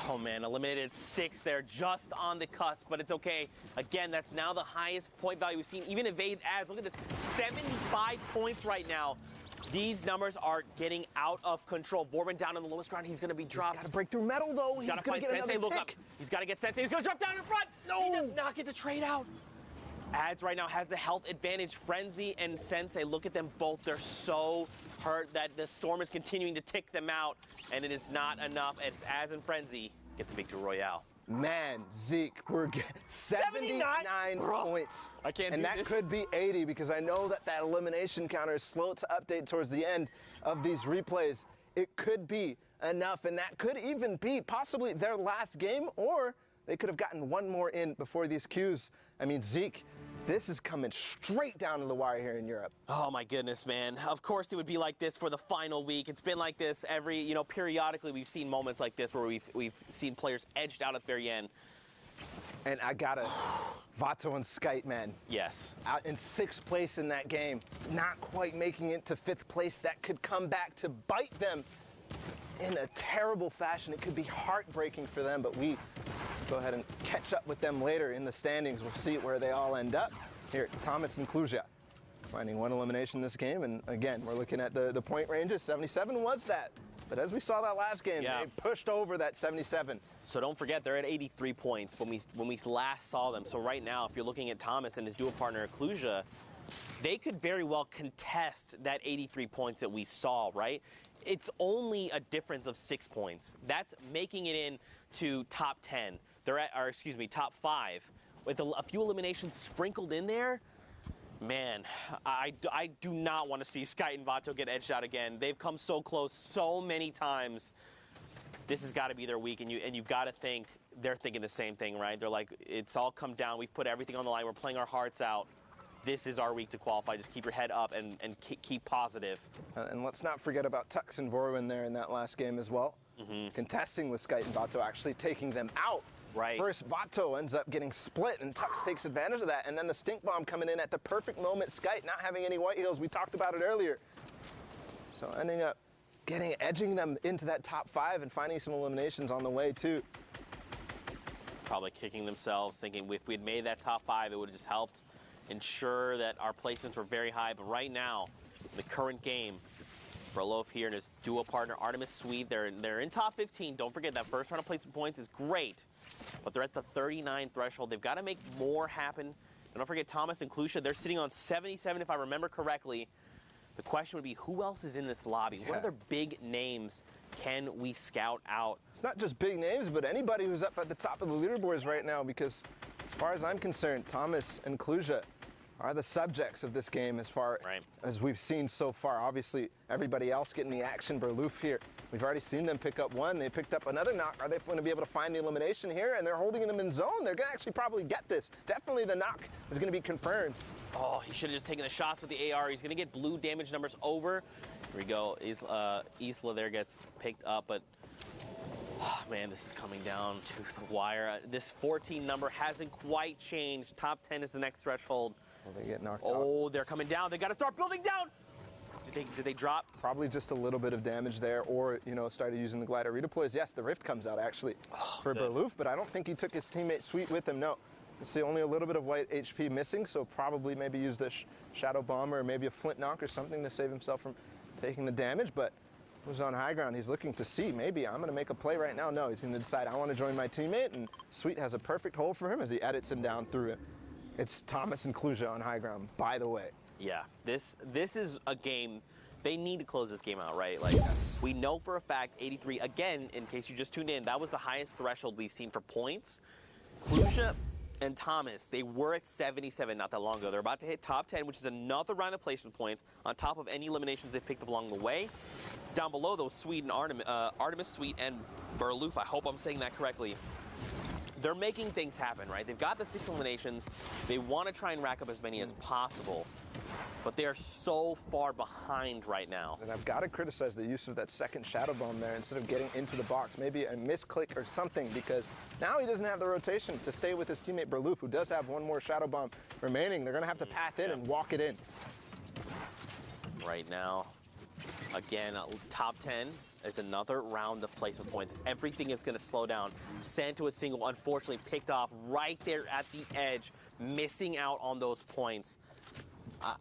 Oh, man, eliminated 6 there, just on the cusp, but it's okay. Again, that's now the highest point value we've seen. Even evade ads, look at this, 75 points right now. These numbers are getting out of control. Vorwin down on the lowest ground. He's going to be dropped. He's got to break through metal, though. He's got to find Sensei. Look up. He's got to get Sensei. He's going to drop down in front. No. He does not get the trade out. Ads right now has the health advantage. Frenzy and Sensei, look at them both. They're so hurt that the storm is continuing to tick them out, and it is not enough. It's Ads and Frenzy get the victory royale. Man, Zeke, we're 79 points. I can't and do that this. could be 80 because I know that elimination counter is slow to update towards the end of these replays. It could be enough, and that could even be possibly their last game, or they could have gotten one more in before these queues. I mean, Zeke, this is coming straight down to the wire here in Europe. Oh my goodness, man. Of course it would be like this for the final week. It's been like this every, periodically we've seen moments like this where we've seen players edged out at the very end. And I gotta, Vato and Skyte, man. Yes. Out in 6th place in that game, not quite making it to 5th place. That could come back to bite them in a terrible fashion. It could be heartbreaking for them, but we go ahead and catch up with them later in the standings. We'll see where they all end up. Here, Thomas and Kluja finding 1 elimination this game, and again, we're looking at the point ranges. 77 was that, but as we saw that last game, they pushed over that 77. So don't forget, they're at 83 points when we last saw them. So right now, if you're looking at Thomas and his dual partner, Kluja, they could very well contest that 83 points that we saw, right? It's only a difference of 6 points. That's making it into top 10. They're at, or excuse me, top 5. With a few eliminations sprinkled in there, man, I do not want to see Skyte and Vato get edged out again. They've come so close so many times. This has got to be their week, and you've got to think they're thinking the same thing, right? They're like, it's all come down. We've put everything on the line. We're playing our hearts out. This is our week to qualify. Just keep your head up and keep positive. And let's not forget about Tux and Vorwin there in that last game as well. Contesting with Skyte and Vato, actually taking them out. Right. First, Vato ends up getting split, and Tux takes advantage of that. And then the stink bomb coming in at the perfect moment. Skyte not having any white heals. We talked about it earlier. So ending up edging them into that top 5 and finding some eliminations on the way, too. Probably kicking themselves, thinking if we had made that top 5, it would have just helped ensure that our placements were very high. But right now, the current game, Brolof here and his duo partner Artemis Swede, they're in top 15. Don't forget that first round of placement points is great, but they're at the 39 threshold. They've got to make more happen. And don't forget Thomas and Kluja, they're sitting on 77 if I remember correctly. The question would be, who else is in this lobby? What other big names can we scout out? It's not just big names, but anybody who's up at the top of the leaderboards right now, because as far as I'm concerned, Thomas and Kluja are the subjects of this game as far as we've seen so far. Obviously, everybody else getting the action. Berloof here, we've already seen them pick up 1. They picked up another knock. Are they going to be able to find the elimination here? And they're holding them in zone. They're going to actually probably get this. Definitely the knock is going to be confirmed. Oh, he should have just taken the shots with the AR. He's going to get blue damage numbers over. Here we go. Isla there gets picked up, but oh, man, this is coming down to the wire. This 14 number hasn't quite changed. Top 10 is the next threshold. Well, they get knocked out. Oh, they're coming down. They got to start building down. Did they drop? Probably just a little bit of damage there, or started using the glider redeploys. Yes, the rift comes out actually for Berloof, but I don't think he took his teammate Sweet with him. No, you see only a little bit of white HP missing, so probably maybe used a shadow bomb or maybe a flint knock or something to save himself from taking the damage. But was on high ground. He's looking to see, maybe I'm going to make a play right now. No, he's going to decide I want to join my teammate, and Sweet has a perfect hole for him as he edits him down through it. It's Thomas and Kluja on high ground, by the way. Yeah, this is a game. They need to close this game out, right? Like, Yes. we know for a fact, 83, again, in case you just tuned in, that was the highest threshold we've seen for points. Kluja and Thomas, they were at 77 not that long ago. They're about to hit top 10, which is another round of placement points on top of any eliminations they picked up along the way. Down below, though, Sweet and Artemis, Sweet, and Berloof, I hope I'm saying that correctly. They're making things happen, right? They've got the 6 eliminations. They want to try and rack up as many as possible. But they are so far behind right now. And I've got to criticize the use of that second Shadow Bomb there instead of getting into the box. Maybe a misclick or something, because now he doesn't have the rotation to stay with his teammate Berloof, who does have one more Shadow Bomb remaining. They're going to have to path in and walk it in. Right now, again, top 10 is another round of placement points. Everything is going to slow down. Santo is single, unfortunately picked off right there at the edge, missing out on those points.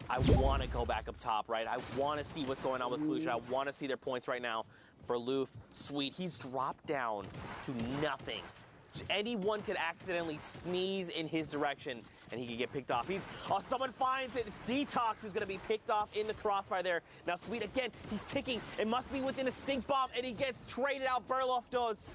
I want to go back up top, right? I want to see what's going on with Kluja. I want to see their points right now. Berloof, Sweet, he's dropped down to nothing. Anyone could accidentally sneeze in his direction and he could get picked off. Someone finds it. It's Detox who's going to be picked off in the crossfire there. Now Sweet, again, he's ticking. It must be within a stink bomb, and he gets traded out. Berloof does.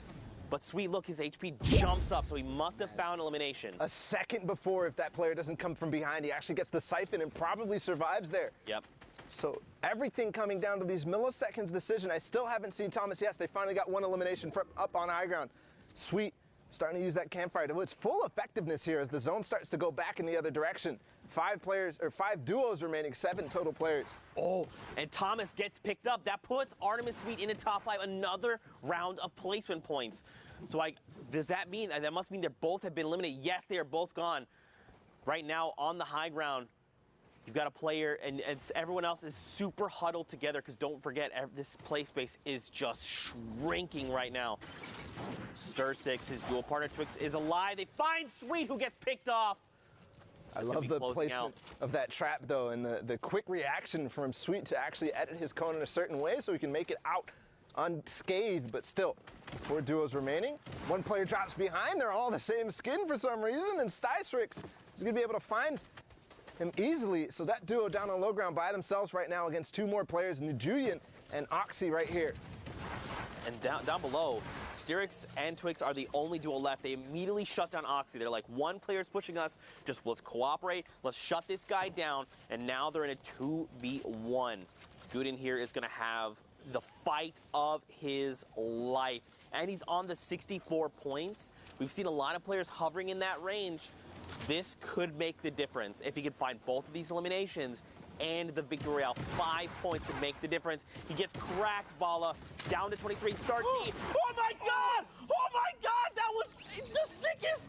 But Sweet, look, his HP jumps up, so he must have found elimination. A second before, if that player doesn't come from behind, he actually gets the siphon and probably survives there. Yep. So everything coming down to these milliseconds decision. I still haven't seen Thomas. Yes, they finally got one elimination from up on high ground. Sweet starting to use that campfire to its full effectiveness here as the zone starts to go back in the other direction. 5 players, or 5 duos remaining, 7 total players. Oh, and Thomas gets picked up. That puts Artemis Sweet in the top 5, another round of placement points. So does that mean, that must mean they both have been eliminated? Yes, they are both gone. Right now on the high ground, you've got a player, and everyone else is super huddled together, because don't forget, this play space is just shrinking right now. Stir6, his dual partner Twix, is alive. They find Sweet, who gets picked off. I love the placement of that trap, though, and the quick reaction from Sweet to actually edit his cone in a certain way so he can make it out unscathed, but still, 4 duos remaining. 1 player drops behind. They're all the same skin for some reason, and Sty6 is going to be able to find him easily. So that duo down on low ground by themselves right now against 2 more players, Nijulian and Oxy right here. And down below, Styrix and Twix are the only duo left. They immediately shut down Oxy. They're like, 1 player's pushing us, just let's cooperate, let's shut this guy down, and now they're in a 2v1. Gooden here is going to have the fight of his life, and he's on the 64 points. We've seen a lot of players hovering in that range. This could make the difference if he can find both of these eliminations and the victory royale. 5 points could make the difference. He gets cracked, Bala, down to 23-13. Oh my God! Oh my God! That was the sickest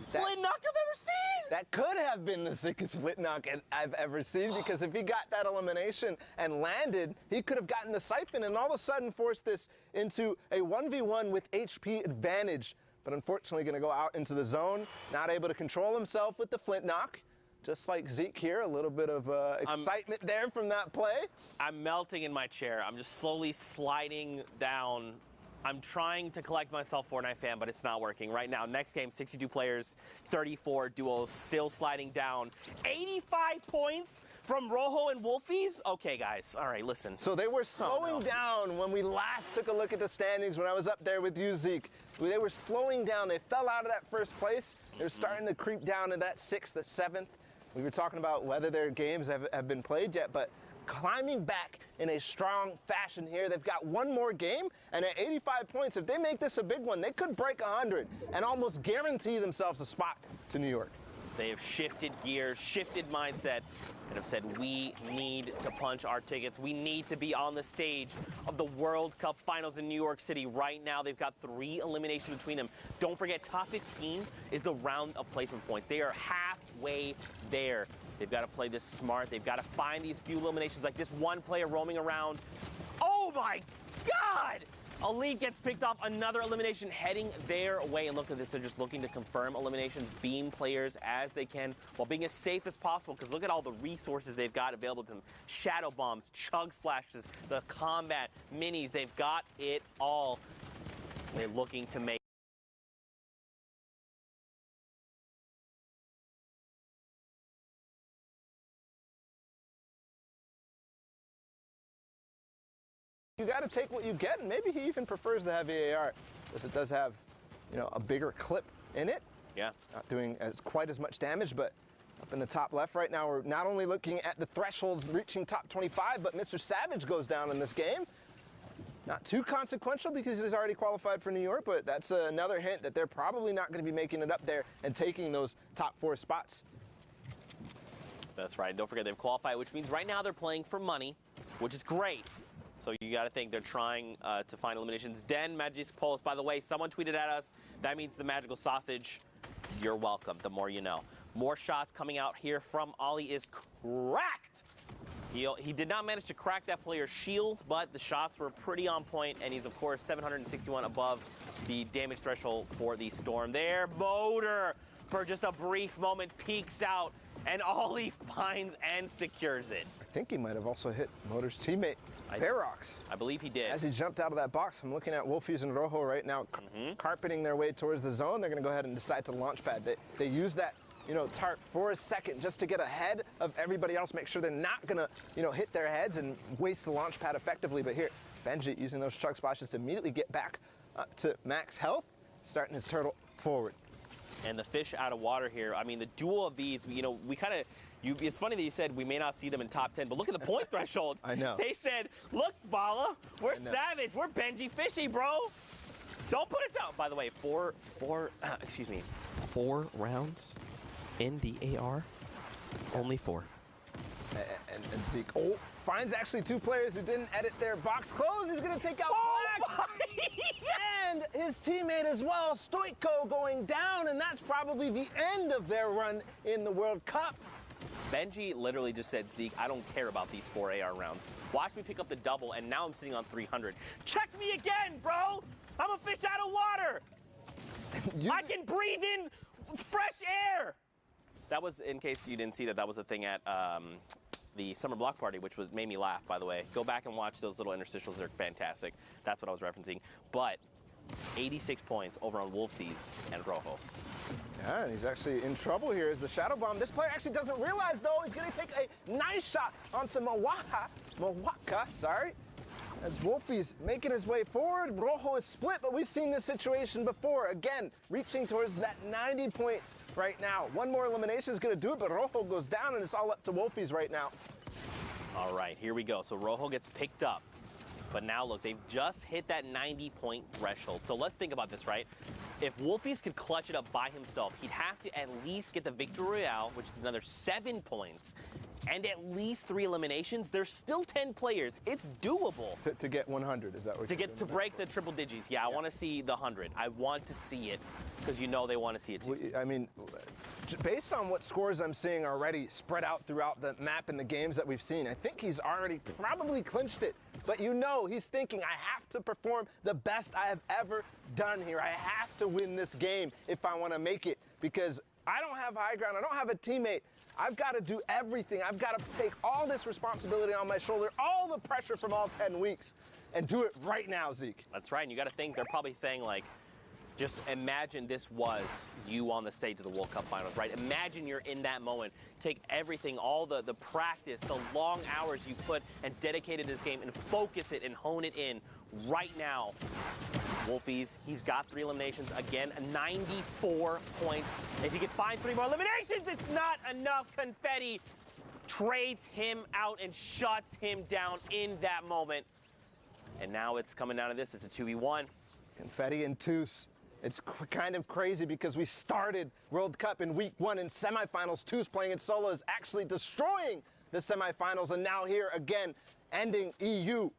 split knock I've ever seen! That could have been the sickest split knock I've ever seen, because if he got that elimination and landed, he could have gotten the siphon and all of a sudden forced this into a 1v1 with HP advantage. But unfortunately going to go out into the zone, not able to control himself with the flint knock. Just like Zeke here, a little bit of excitement there from that play. I'm melting in my chair. I'm just slowly sliding down. I'm trying to collect myself, Fortnite fan, but it's not working. Right now, next game, 62 players, 34 duos, still sliding down. 85 points from Rojo and Wolfies? Okay, guys. All right, listen. So they were slowing down when we last took a look at the standings when I was up there with you, Zeke. They were slowing down. They fell out of that first place. They're starting to creep down to that 6th, that 7th. We were talking about whether their games have been played yet, but climbing back in a strong fashion here. They've got 1 more game, and at 85 points, if they make this a big one, they could break 100 and almost guarantee themselves a spot to New York. They have shifted gears, shifted mindset, and have said, we need to punch our tickets. We need to be on the stage of the World Cup Finals in New York City. Right now, they've got 3 eliminations between them. Don't forget, top 15 is the round of placement points. They are halfway there. They've got to play this smart. They've got to find these few eliminations, like this 1 player roaming around. Oh, my God! Elite gets picked off, another elimination heading their way. And look at this, they're just looking to confirm eliminations, beam players as they can, while being as safe as possible, because look at all the resources they've got available to them. Shadow bombs, chug splashes, the combat, minis, they've got it all. They're looking to make you got to take what you get, and maybe he even prefers the heavy AR, because it does have, a bigger clip in it. Yeah. Not doing quite as much damage, but up in the top left right now, we're not only looking at the thresholds reaching top 25, but Mr. Savage goes down in this game. Not too consequential because he's already qualified for New York, but that's another hint that they're probably not going to be making it up there and taking those top 4 spots. That's right. Don't forget they've qualified, which means right now they're playing for money, which is great. So you got to think they're trying to find eliminations. Den, Magic Pulse, by the way, someone tweeted at us. That means the magical sausage. You're welcome. The more you know. More shots coming out here from Ollie is cracked. He did not manage to crack that player's shields, but the shots were pretty on point, and he's, of course, 761 above the damage threshold for the Storm. There, Motor, for just a brief moment, peeks out, and Ollie finds and secures it. I think he might have also hit Motor's teammate, Ferox. I believe he did. As he jumped out of that box, I'm looking at Wolfies and Rojo right now, carpeting their way towards the zone. They're going to go ahead and decide to launch pad. They use that tarp for a second just to get ahead of everybody else, make sure they're not gonna, hit their heads and waste the launch pad effectively. But here, Benji using those chug splashes to immediately get back up to max health, starting his turtle forward. And the fish out of water here. I mean, the duel of these, we kind of, it's funny that you said we may not see them in top 10, but look at the point thresholds. I know. They said, look, Bala, we're savage, we're Benji Fishy, bro. Don't put us out. By the way, four rounds in the AR, only 4. And Zeke finds actually 2 players who didn't edit their box close. He's going to take out Black. And his teammate as well, Stoico, going down, and that's probably the end of their run in the World Cup. Benji literally just said, Zeke, I don't care about these 4 AR rounds. Watch me pick up the double, and now I'm sitting on 300. Check me again, bro. I'm a fish out of water. I can breathe in fresh air. That was, in case you didn't see that was a thing at the summer block party, which made me laugh, by the way. Go back and watch those little interstitials. They're fantastic. That's what I was referencing. But 86 points over on Wolfsies and Rojo. Yeah, and he's actually in trouble here as the Shadow Bomb. This player actually doesn't realize, though, he's going to take a nice shot onto Mawaka, sorry. As Wolfie's making his way forward, Rojo is split, but we've seen this situation before. Again, reaching towards that 90 points right now. One more elimination is going to do it, but Rojo goes down, and it's all up to Wolfies right now. All right, here we go. So Rojo gets picked up. But now, look, they've just hit that 90-point threshold. So let's think about this, right? If Wolfies could clutch it up by himself, he'd have to at least get the Victory Royale, which is another 7 points, and at least 3 eliminations. There's still 10 players. It's doable. To get 100, is that what to break the triple digits. Yeah, I want to see the 100. I want to see it because they want to see it too. I mean, based on what scores I'm seeing already spread out throughout the map and the games that we've seen, I think he's already probably clinched it. But he's thinking, I have to perform the best I have ever done here. I have to win this game if I want to make it, because I don't have high ground. I don't have a teammate. I've got to do everything. I've got to take all this responsibility on my shoulder, all the pressure from all 10 weeks, and do it right now, Zeke. That's right. And you got to think they're probably saying, like, just imagine this was you on the stage of the World Cup Finals, right? Imagine you're in that moment. Take everything, all the practice, the long hours you put and dedicated to this game and focus it and hone it in right now. Wolfies, he's got 3 eliminations. Again, 94 points. If he can find 3 more eliminations, it's not enough. Confetti trades him out and shuts him down in that moment. And now it's coming down to this. It's a 2v1. Confetti and Toos. It's kind of crazy because we started World Cup in week 1 in semifinals. Toos playing in solo is actually destroying the semifinals, and now here again, ending EU.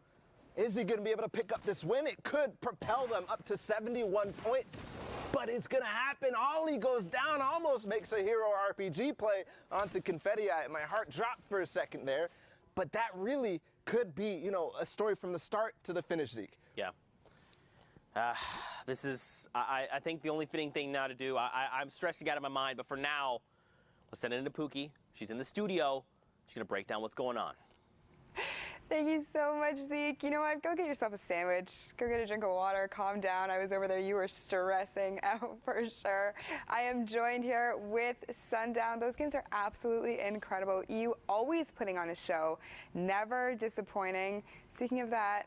Is he going to be able to pick up this win? It could propel them up to 71 points, but it's going to happen. Ollie goes down, almost makes a hero RPG play onto Confetti. My heart dropped for a second there, but that really could be, a story from the start to the finish, Zeke. Yeah. This is, I think, the only fitting thing now to do. I'm stressing out of my mind, but for now, let's send it into Pookie. She's in the studio. She's going to break down what's going on. Thank you so much, Zeke. You know what? Go get yourself a sandwich. Go get a drink of water. Calm down. I was over there. You were stressing out for sure. I am joined here with Sundown. Those games are absolutely incredible. You always putting on a show. Never disappointing. Speaking of that,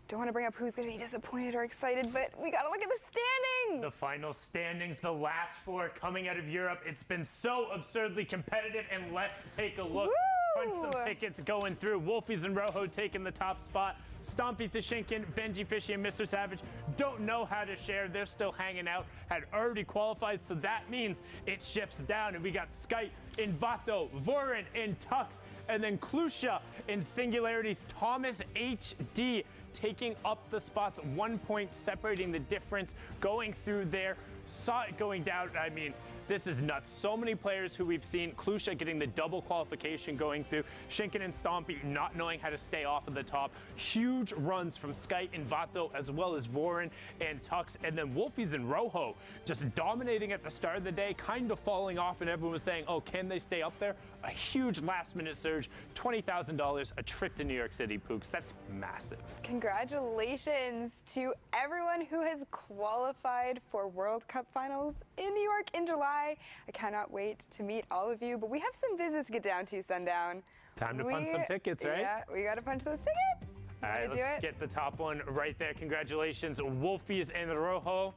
don't want to bring up who's going to be disappointed or excited, but we got to look at the standings. The final standings, the last four coming out of Europe. It's been so absurdly competitive, and let's take a look. Punch some tickets going through. Wolfies and Rojo taking the top spot. Stompy Tashinkin, Benji Fishy, and Mr. Savage don't know how to share. They're still hanging out. Had already qualified, so that means it shifts down. And we got Skype, Invato, Vorin, and Tux, and then Klusha in Singularities. Thomas HD taking up the spots, 1 point separating the difference. Going through there, saw it going down. I mean, this is nuts. So many players who we've seen. Klusha getting the double qualification going through. Shinken and Stompy not knowing how to stay off of the top. Huge runs from Sky and Vato, as well as Vorin and Tux. And then Wolfies and Rojo just dominating at the start of the day, kind of falling off, and everyone was saying, oh, can they stay up there? A huge last-minute surge, $20,000, a trip to New York City, Pooks. That's massive. Congratulations to everyone who has qualified for World Cup finals in New York in July. I cannot wait to meet all of you, but we have some business to get down to, Sundown. Time to punch some tickets, right? Yeah, we got to punch those tickets. All right, let's get the top one right there. Congratulations, Wolfies and Rojo.